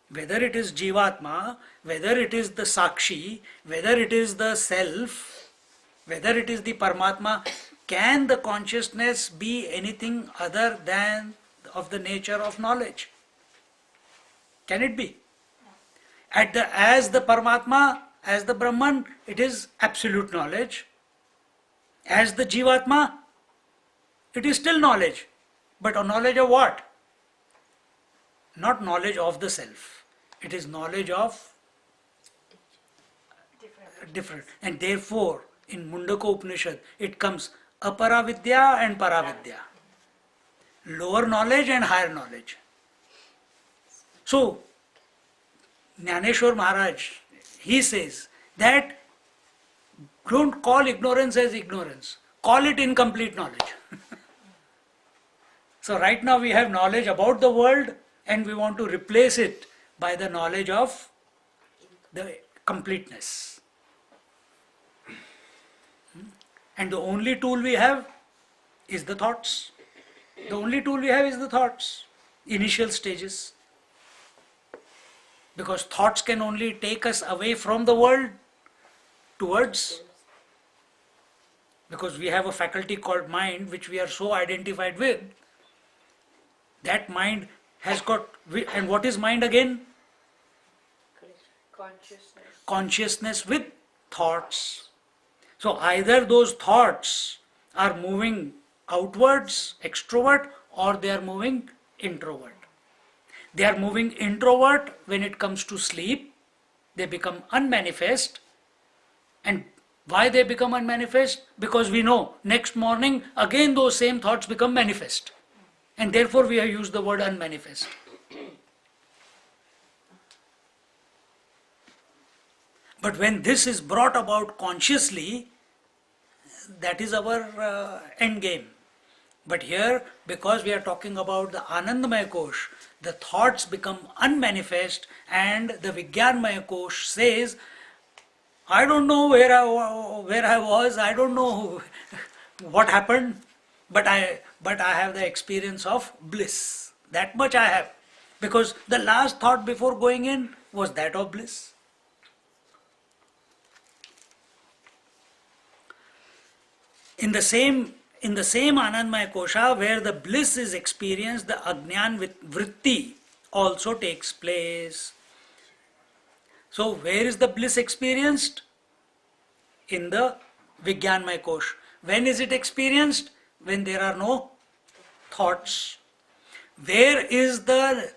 A: Whether it is Jivatma, whether it is the Sakshi, whether it is the Self, whether it is the Paramatma, can the consciousness be anything other than of the nature of knowledge? Can it be? As the Paramatma, as the Brahman, it is absolute knowledge. As the Jivatma, it is still knowledge. But a knowledge of what? Not knowledge of the self. It is knowledge of different. And therefore, in Mundaka Upanishad, it comes aparavidya and paravidya. Lower knowledge and higher knowledge. So, Jnaneshwar Maharaj, he says that don't call ignorance as ignorance. Call it incomplete knowledge. So right now we have knowledge about the world and we want to replace it by the knowledge of the completeness. And the only tool we have is the thoughts. The only tool we have is the thoughts, initial stages. Because thoughts can only take us away from the world towards, because we have a faculty called mind which we are so identified with. That mind has got, and what is mind again?
C: Consciousness.
A: Consciousness with thoughts. So either those thoughts are moving outwards, extrovert, or they are moving introvert. They are moving introvert when it comes to sleep. They become unmanifest. And why they become unmanifest? Because we know next morning again those same thoughts become manifest. And therefore we have used the word unmanifest. But when this is brought about consciously, that is our end game. But here, because we are talking about the Anandamaya Kosh, the thoughts become unmanifest, and the Vijnanmaya Kosh says, I don't know where I was, I don't know what happened, but I have the experience of bliss. That much I have. Because the last thought before going in was that of bliss. In the same Anandmaya Kosha, where the bliss is experienced, the Ajnan with vritti also takes place. So where is the bliss experienced? In the Vijnanmaya Kosh. When is it experienced? When there are no thoughts. Where is the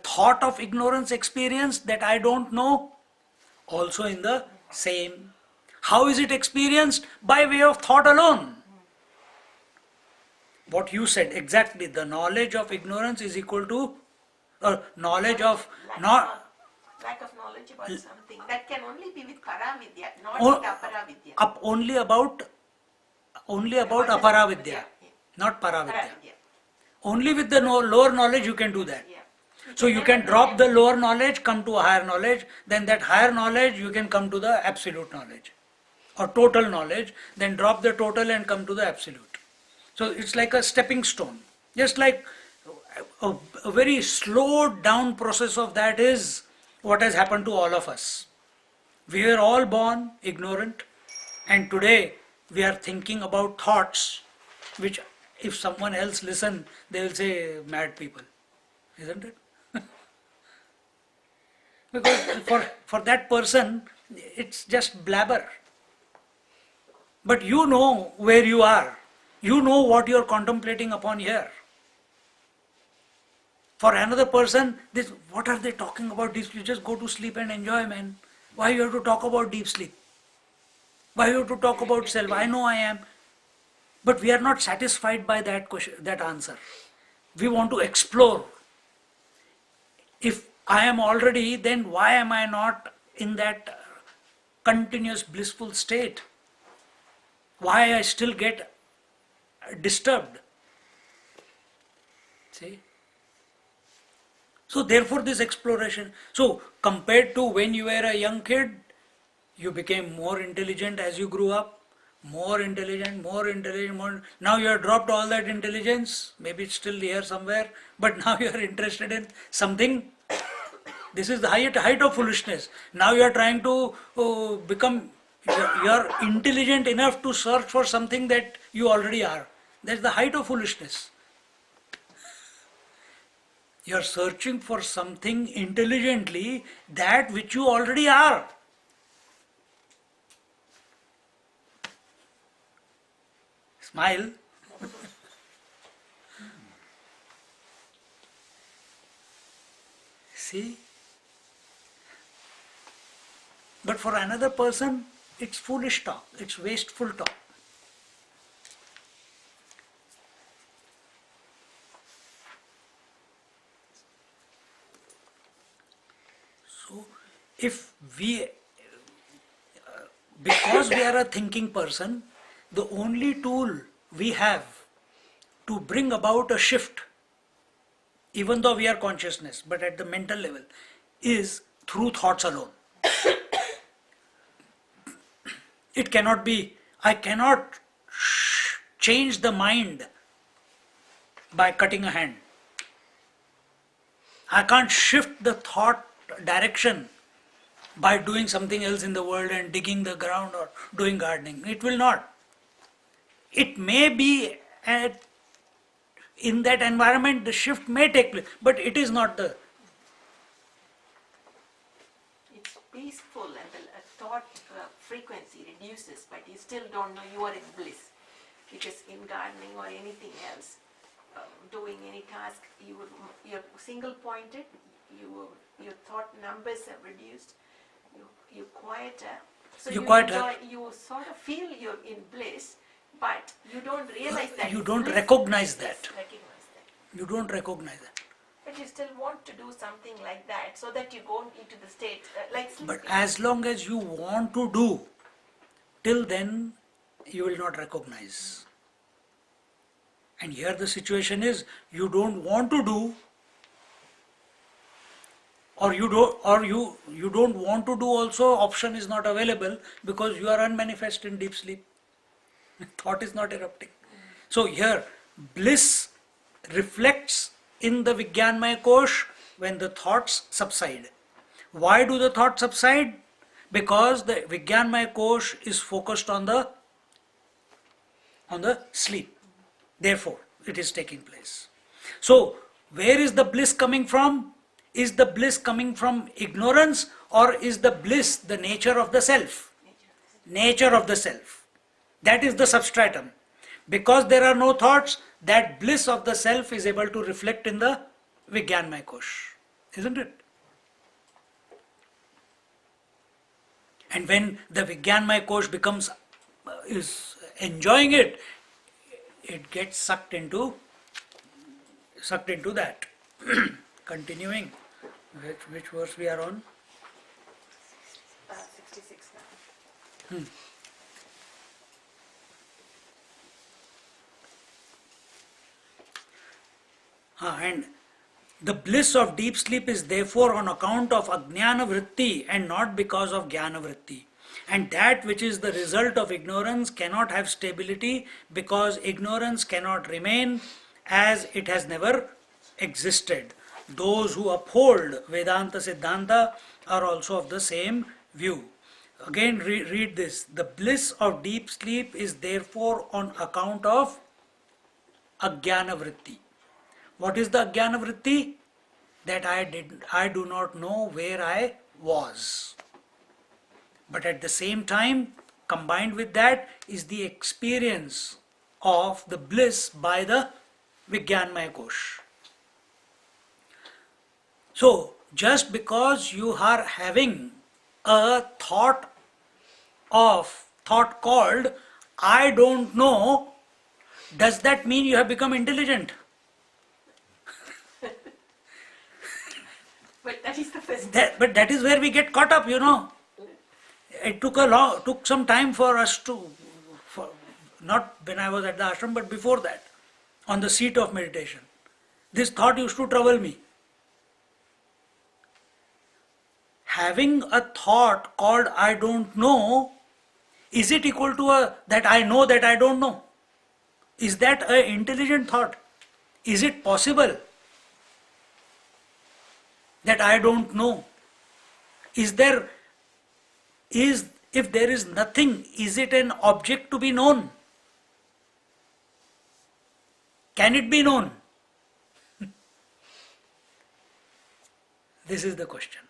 A: thought of ignorance experienced that I don't know? Also in the same. How is it experienced? By way of thought alone. What you said exactly, the knowledge of ignorance is equal to knowledge of not
F: Lack of knowledge about something. That can only be with Paravidya, not
A: Oh,
F: with Aparavidya.
A: up only about aparavidya,
F: Yeah.
A: not paravidya.
F: Paravidya.
A: Only with the lower knowledge you can do that.
F: Yeah.
A: So you can drop the lower knowledge, come to a higher knowledge, then that higher knowledge you can come to the absolute knowledge or total knowledge, then drop the total and come to the absolute. So it's like a stepping stone. Just like a very slowed down process of that is what has happened to all of us. We were all born ignorant, and today we are thinking about thoughts which, if someone else listen, they will say mad people, isn't it? Because for that person, it's just blabber. But you know where you are. You know what you are contemplating upon here. For another person, this what are they talking about? This you just go to sleep and enjoy, man. Why you have to talk about deep sleep? Why you have to talk about self? I know I am. But we are not satisfied by that question, that answer. We want to explore. If I am already, then why am I not in that continuous blissful state? Why I still get disturbed? See? So therefore this exploration. So compared to when you were a young kid, you became more intelligent as you grew up. More intelligent, more. Now you have dropped all that intelligence. Maybe it's still here somewhere, but now you are interested in something. This is the height of foolishness. Now you are trying to become. You are intelligent enough to search for something that you already are. That's the height of foolishness. You are searching for something intelligently, that which you already are. Smile. See? But for another person, it's foolish talk, it's wasteful talk. So, if we, because we are a thinking person, the only tool we have to bring about a shift, even though we are consciousness, but at the mental level, is through thoughts alone. It cannot be, I cannot change the mind by cutting a hand. I can't shift the thought direction by doing something else in the world and digging the ground or doing gardening. It will not. It may be in that environment, the shift may take place, but it is not the.
F: It's peaceful and the thought frequency reduces, but you still don't know you are in bliss. Because in gardening or anything else, doing any task, you're single pointed, your thought numbers have reduced, you're quieter. So
A: You're
F: you
A: quieter.
F: enjoy, you sort of feel you're in bliss, but you don't realize that.
A: You
F: it's
A: don't
F: bliss.
A: recognize that.
F: Yes, recognize that.
A: You don't recognize that.
F: But you still want to do something like that so that you go into the state like sleeping.
A: But as long as you want to do, till then you will not recognize. And here the situation is you don't want to do, or you don't want to do also, option is not available because you are unmanifest in deep sleep. Thought is not erupting. So here bliss reflects in the Vijnanmaya Kosh when the thoughts subside. Why do the thoughts subside? Because the Vijnanmaya Kosh is focused on the sleep. Therefore, it is taking place. So, where is the bliss coming from? Is the bliss coming from ignorance, or is the bliss the nature of the self? Nature of the self. That is the substratum. Because there are no thoughts, that bliss of the self is able to reflect in the Vijnanmaya Kosh. Isn't it? And when the Vijnanmaya Kosh is enjoying it, it gets sucked into that. Continuing, which verse we are on?
F: 66 now.
A: And the bliss of deep sleep is therefore on account of ajnana vritti and not because of jnana vritti. And that which is the result of ignorance cannot have stability because ignorance cannot remain as it has never existed. Those who uphold Vedanta Siddhanta are also of the same view. Again, read this. The bliss of deep sleep is therefore on account of ajnana vritti. What is the ajnana vritti? That I do not know where I was. But at the same time, combined with that is the experience of the bliss by the Vijnanmaya Kosh. So, just because you are having a thought called I don't know, does that mean you have become intelligent?
F: But that is the first.
A: But that is where we get caught up, It took some time for us not when I was at the ashram, but before that, on the seat of meditation. This thought used to trouble me. Having a thought called I don't know, is it equal to that I know that I don't know? Is that an intelligent thought? Is it possible that I don't know? If there is nothing, is it an object to be known? Can it be known? This is the question.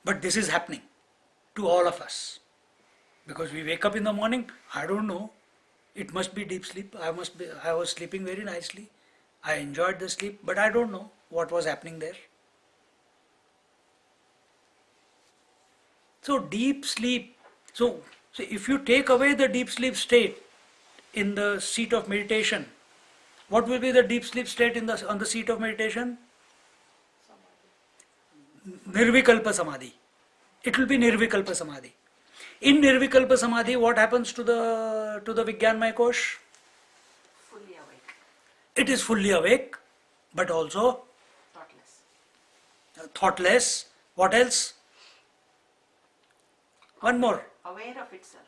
A: But this is happening to all of us. Because we wake up in the morning, I don't know, it must be deep sleep, I was sleeping very nicely, I enjoyed the sleep, but I don't know what was happening there. So deep sleep, so if you take away the deep sleep state in the seat of meditation, what will be the deep sleep state on the seat of meditation? Nirvikalpa Samadhi. It will be Nirvikalpa Samadhi. In Nirvikalpa Samadhi, what happens to the Vijnanmaya Kosh?
F: Fully awake.
A: It is fully awake, but also thoughtless. What else? One more.
F: Aware of itself.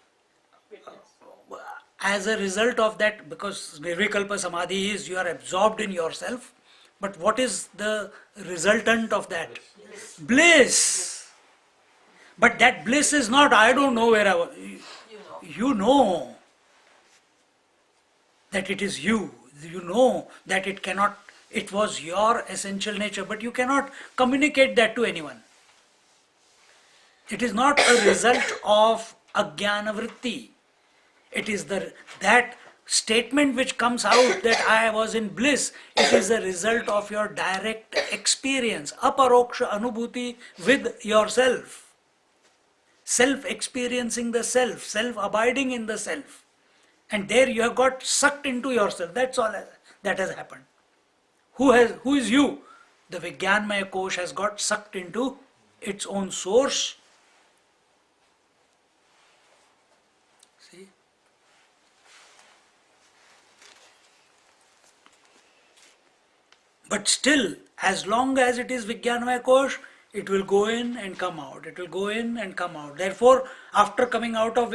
A: As a result of that, because Nirvikalpa Samadhi is you are absorbed in yourself, but what is the resultant of that? Bliss. But that bliss is not, I don't know where I was. You know that it is you. You know that it was your essential nature, but you cannot communicate that to anyone. It is not a result of ajnana vritti. It is that statement which comes out that I was in bliss. It is a result of your direct experience, aparoksha anubhuti with yourself. Self-experiencing the self, self-abiding in the self. And there you have got sucked into yourself. That's all that has happened. Who is you? The Vijnanmaya Kosh has got sucked into its own source But still, as long as it is Vijnanamaya Kosh, it will go in and come out. It will go in and come out. Therefore, after coming out of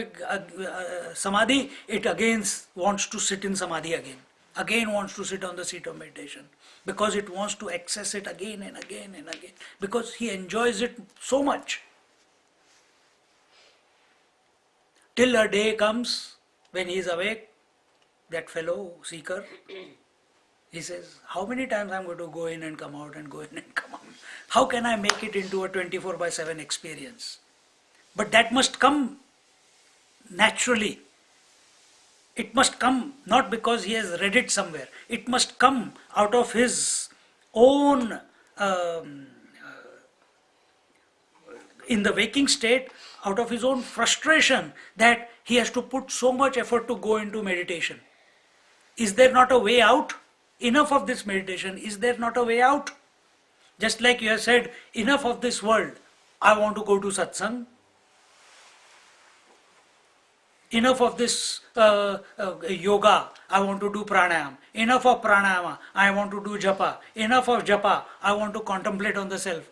A: Samadhi, it again wants to sit in Samadhi again. Again wants to sit on the seat of meditation. Because it wants to access it again and again and again. Because he enjoys it so much. Till a day comes when he is awake, that fellow seeker, he says, how many times I'm going to go in and come out and go in and come out? How can I make it into a 24/7 experience? But that must come naturally. It must come not because he has read it somewhere. It must come out of his own, in the waking state, out of his own frustration that he has to put so much effort to go into meditation. Is there not a way out? Enough of this meditation. Is there not a way out? Just like you have said, enough of this world. I want to go to satsang. Enough of this yoga. I want to do pranayama. Enough of pranayama. I want to do japa. Enough of japa. I want to contemplate on the self.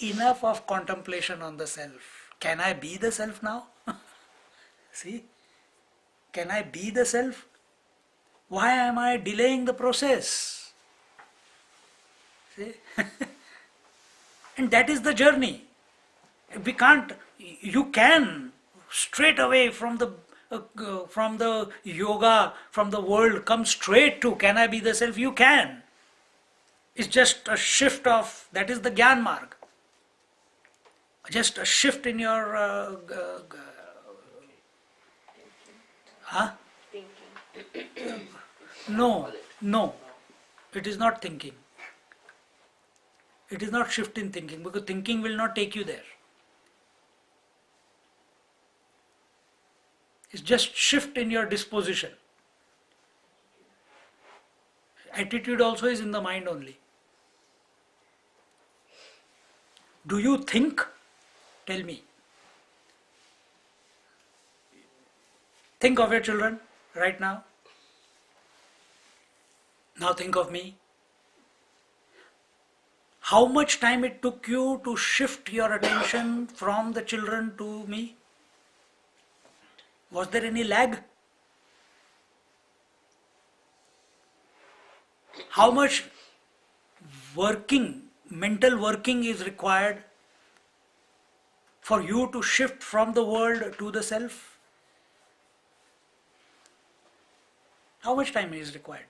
A: Enough of contemplation on the self. Can I be the self now? See? Can I be the self? Why am I delaying the process? See? And that is the journey. We can't, you can straight away from the yoga, from the world, come straight to can I be the self? You can. It's just a shift of, that is the Gyan Marg. Just a shift in your
F: Thinking.
A: no, it is not thinking. It is not shift in thinking, because thinking will not take you there. It's just shift in your disposition. Attitude also is in the mind only. Do you think? Tell me. Think of your children right now. Now think of me. How much time it took you to shift your attention from the children to me? Was there any lag? How much mental working is required for you to shift from the world to the self? How much time is required?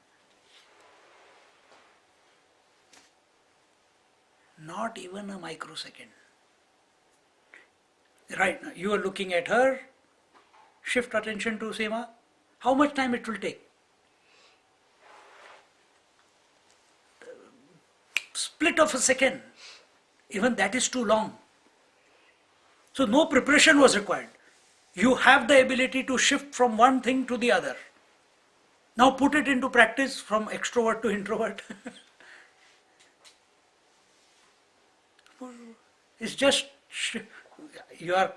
A: Not even a microsecond. Right now, you are looking at her, shift attention to Seema. How much time it will take? Split of a second. Even that is too long. So no preparation was required. You have the ability to shift from one thing to the other. Now put it into practice from extrovert to introvert. It's just you are,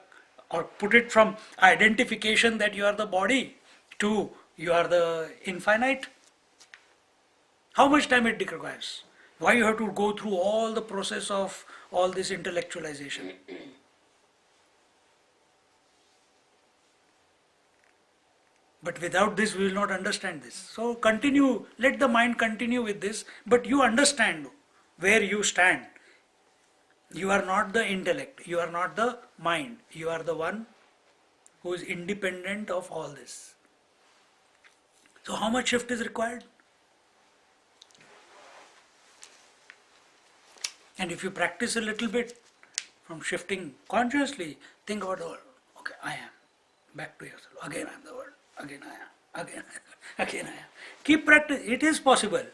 A: or put it from identification that you are the body to you are the infinite. How much time it requires? Why you have to go through all the process of all this intellectualization? But without this we will not understand this. So continue, let the mind continue with this, but you understand where you stand. You are not the intellect, you are not the mind, you are the one who is independent of all this. So how much shift is required? And if you practice a little bit from shifting consciously, think about the world. Okay, I am. Back to yourself. Again I am the world. Again I am. Again I am. Again I am. Keep practice. It is possible.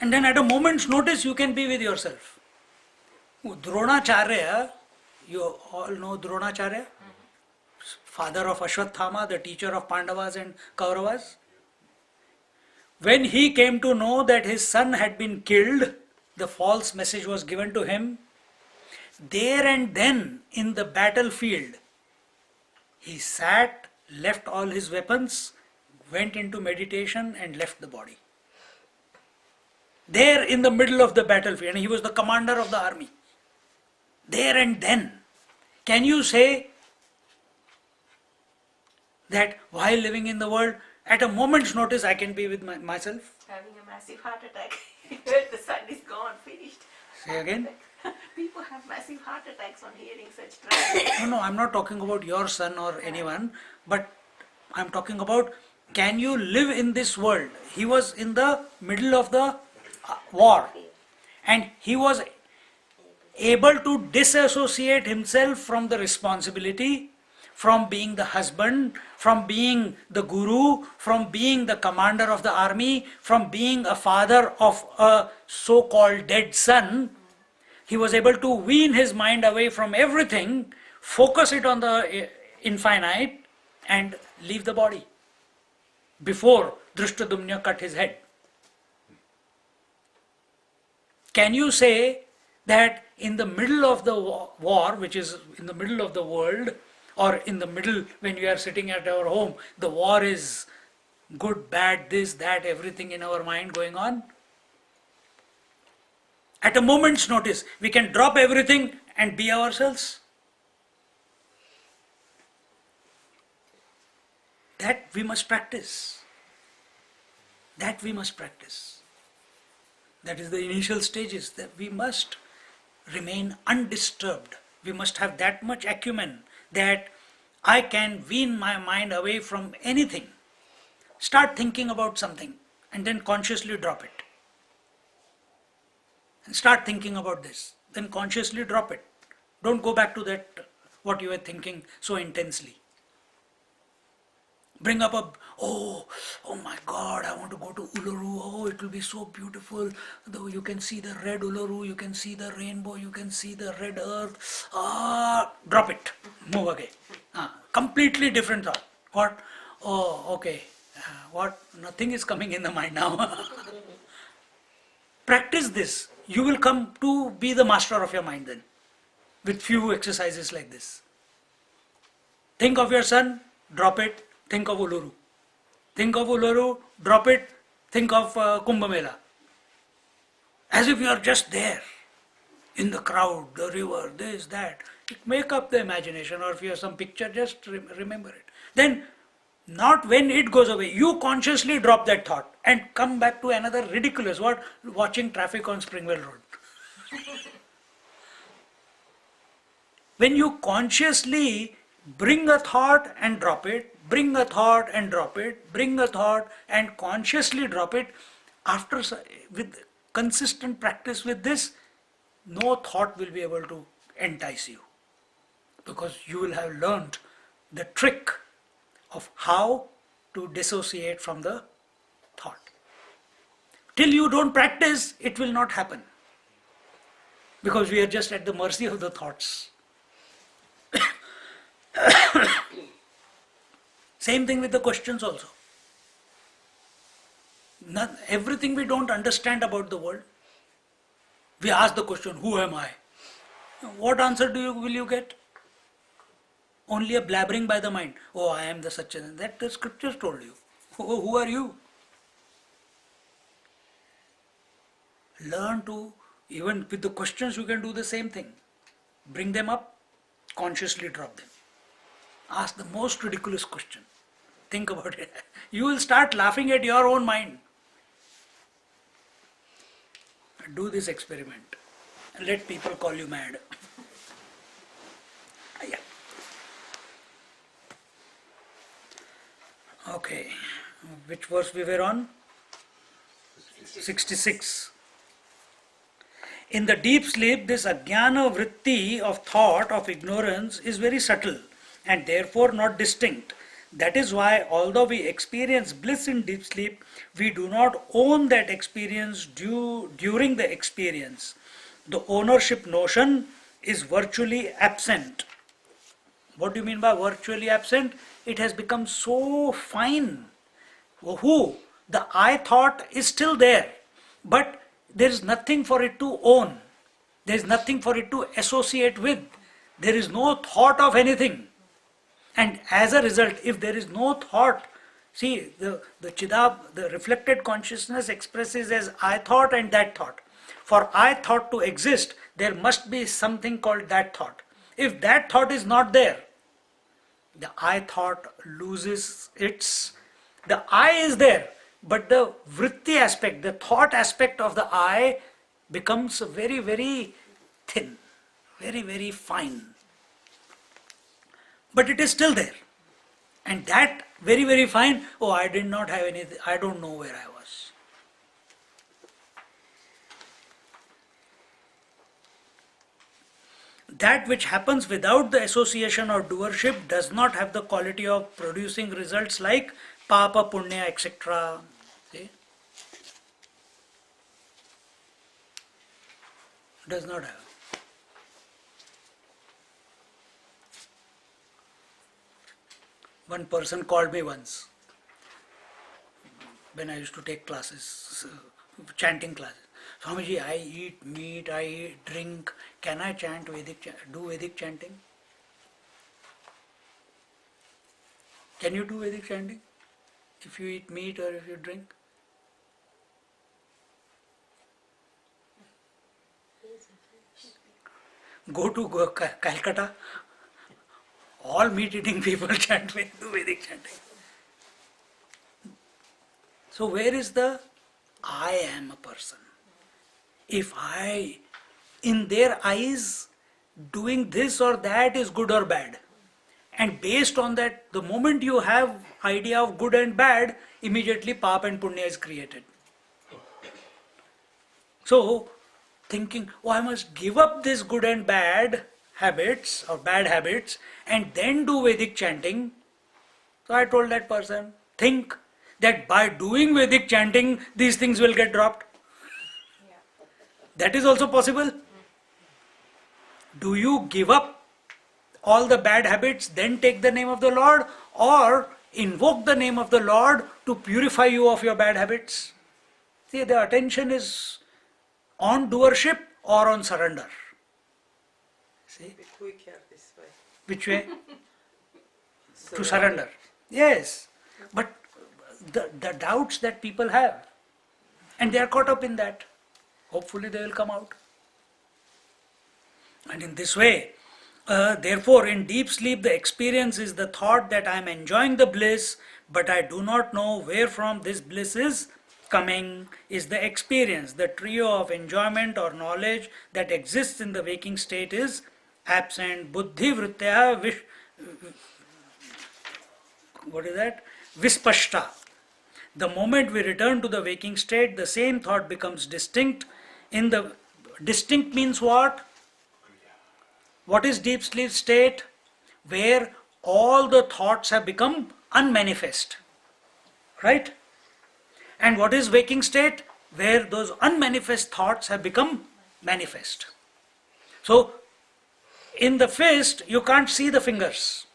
A: And then at a moment's notice you can be with yourself. Dronacharya, you all know Dronacharya? Father of Ashwathama, the teacher of Pandavas and Kauravas. When he came to know that his son had been killed, the false message was given to him. There and then in the battlefield, he sat, left all his weapons, went into meditation and left the body. there in the middle of the battlefield, and he was the commander of the army. There and then, can you say that while living in the world, at a moment's notice, I can be with myself?
F: Having a massive heart attack. When the sun is gone, finished.
A: Say again?
F: People have massive heart attacks on hearing such tragedy.
A: No, I'm not talking about your son or anyone, but I'm talking about, can you live in this world? He was in the middle of the war, and he was able to disassociate himself from the responsibility, from being the husband, from being the guru, from being the commander of the army, from being a father of a so-called dead son. He was able to wean his mind away from everything, focus it on the infinite, and leave the body before Drishtadumna cut his head. Can you say that in the middle of the war, which is in the middle of the world, or in the middle when you are sitting at our home, the war is good, bad, this, that, everything in our mind going on? At a moment's notice, we can drop everything and be ourselves. That we must practice. That we must practice. That is the initial stages, that we must remain undisturbed. We must have that much acumen that I can wean my mind away from anything. Start thinking about something and then consciously drop it. And start thinking about this, then consciously drop it. Don't go back to that, what you were thinking so intensely. Bring up oh my God, I want to go to Uluru. Oh, it will be so beautiful. Though you can see the red Uluru, you can see the rainbow, you can see the red earth. Drop it. Move again. Completely different thought. What? Oh, okay. What? Nothing is coming in the mind now. Practice this. You will come to be the master of your mind then, with few exercises like this. Think of your son, drop it. Think of Uluru. Think of Uluru, drop it, think of Kumbh Mela. As if you are just there, in the crowd, the river, this, that. Make up the imagination, or if you have some picture, just remember it. Then, not when it goes away, you consciously drop that thought and come back to another ridiculous, what? Watching traffic on Springwell Road. When you consciously bring a thought and drop it, bring a thought and drop it, bring a thought and consciously drop it, after with consistent practice with this, no thought will be able to entice you, because you will have learned the trick of how to dissociate from the thought. Till you don't practice, it will not happen, because we are just at the mercy of the thoughts. Same thing with the questions also. Everything we don't understand about the world, we ask the question, who am I? What answer will you get? Only a blabbering by the mind. Oh, I am the Satchidananda. That the scriptures told you. Who are you? Learn to, even with the questions you can do the same thing. Bring them up, consciously drop them. Ask the most ridiculous question. Think about it. You will start laughing at your own mind. Do this experiment. Let people call you mad. Yeah. Okay. Which verse we were on? 66. In the deep sleep, this ajnana vritti of thought, of ignorance, is very subtle and therefore not distinct. That is why, although we experience bliss in deep sleep, we do not own that experience during the experience. The ownership notion is virtually absent. What do you mean by virtually absent? It has become so fine. The I thought is still there, but there is nothing for it to own. There is nothing for it to associate with. There is no thought of anything. And as a result, if there is no thought See, the Chidab, the reflected consciousness expresses as I thought and that thought. For I thought to exist, there must be something called that thought. If that thought is not there, the I thought loses its, the I is there, but the vritti aspect, the thought aspect of the I becomes very, very thin, very, very fine. But it is still there. And that very, very fine, oh, I did not have anything, I don't know where I was. That which happens without the association or doership does not have the quality of producing results like papa, punya, etc. See? Does not have. One person called me once when I used to take classes, chanting classes. Swamiji, I eat meat, I drink. Can I chant Vedic, do Vedic chanting? Can you do Vedic chanting if you eat meat or if you drink? Go to Calcutta. All meat-eating people chant do Vedic chanting. So where is the I am a person? If I, in their eyes, doing this or that is good or bad. And based on that, the moment you have idea of good and bad, immediately pap and punya is created. So, thinking, oh, I must give up this good and bad habits or bad habits and then do Vedic chanting. So I told that person, think that by doing Vedic chanting, these things will get dropped. That is also possible. Do you give up all the bad habits, then take the name of the Lord, or invoke the name of the Lord to purify you of your bad habits? See, the attention is on doership or on surrender. See?
G: This way.
A: Which way? To surrender. Yes. But the doubts that people have, and they are caught up in that. Hopefully they will come out. And in this way, therefore, in deep sleep, the experience is the thought that I am enjoying the bliss, but I do not know where from this bliss is coming, is the experience. The trio of enjoyment or knowledge that exists in the waking state is absent. Buddhi vrittya what is that? Vispashta. The moment we return to the waking state, the same thought becomes distinct. Distinct means what? What is deep sleep state? Where all the thoughts have become unmanifest. Right? And what is waking state? Where those unmanifest thoughts have become manifest. So, in the fist, you can't see the fingers.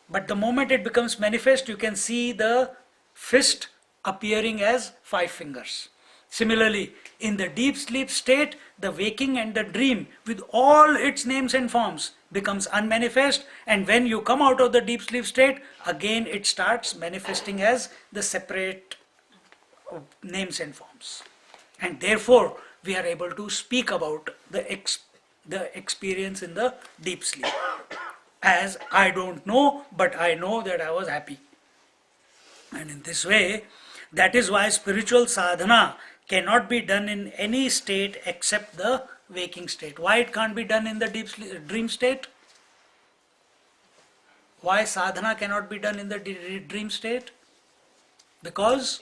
A: But the moment it becomes manifest, you can see the fist appearing as 5 fingers. Similarly, in the deep sleep state, the waking and the dream with all its names and forms becomes unmanifest, and when you come out of the deep sleep state, again it starts manifesting as the separate names and forms. And therefore, we are able to speak about the experience in the deep sleep. As I don't know, but I know that I was happy. And in this way, that is why spiritual sadhana cannot be done in any state except the waking state. Why it can't be done in the dream state? Why sadhana cannot be done in the dream state? Because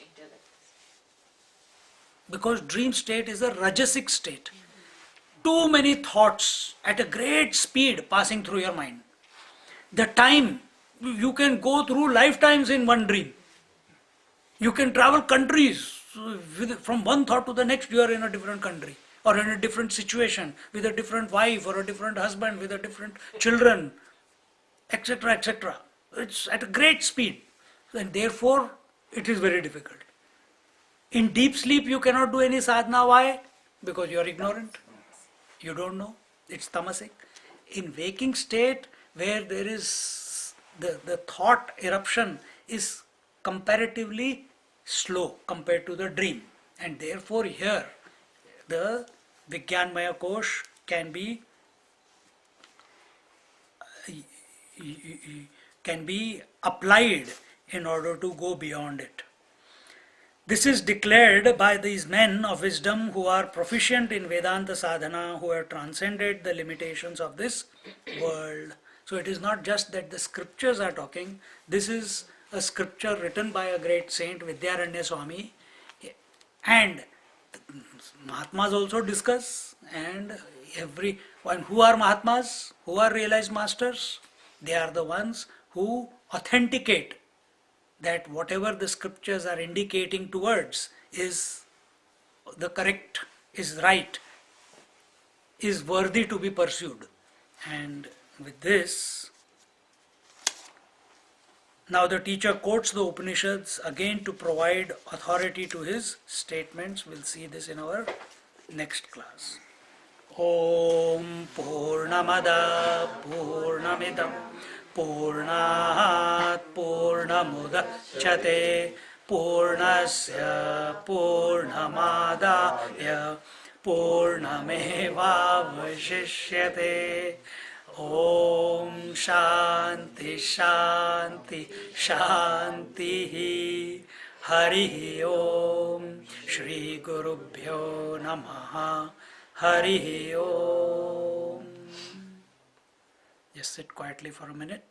A: dream state is a rajasic state. Too many thoughts at a great speed passing through your mind. The time, you can go through lifetimes in one dream. You can travel countries. From one thought to the next, you are in a different country or in a different situation with a different wife or a different husband with a different children, etc., etc. It's at a great speed, and therefore it is very difficult. In deep sleep, you cannot do any sadhana. Why? Because you are ignorant. You don't know. It's tamasic. In waking state, where there is the thought eruption is comparatively slow compared to the dream, and therefore here the Vijnanmaya Kosh can be applied in order to go beyond it. This is declared by these men of wisdom who are proficient in Vedanta sadhana, who have transcended the limitations of this world. So it is not just that the scriptures are talking, this is a scripture written by a great saint, Vidyaranya Swami, and Mahatmas also discuss, and everyone who are Mahatmas, who are realized masters, they are the ones who authenticate that whatever the scriptures are indicating towards is the correct, is right, is worthy to be pursued. And with this, now the teacher quotes the Upanishads again to provide authority to his statements. We'll see this in our next class. Om Purnamada Purnamidam Purnat Purnamudachyate Purnasya Purnamadaya Purnamevavashishyate. Om Shanti Shanti Shanti. Hari Om. Shri Gurubhyo Namaha. Hari Om. Just sit quietly for a minute.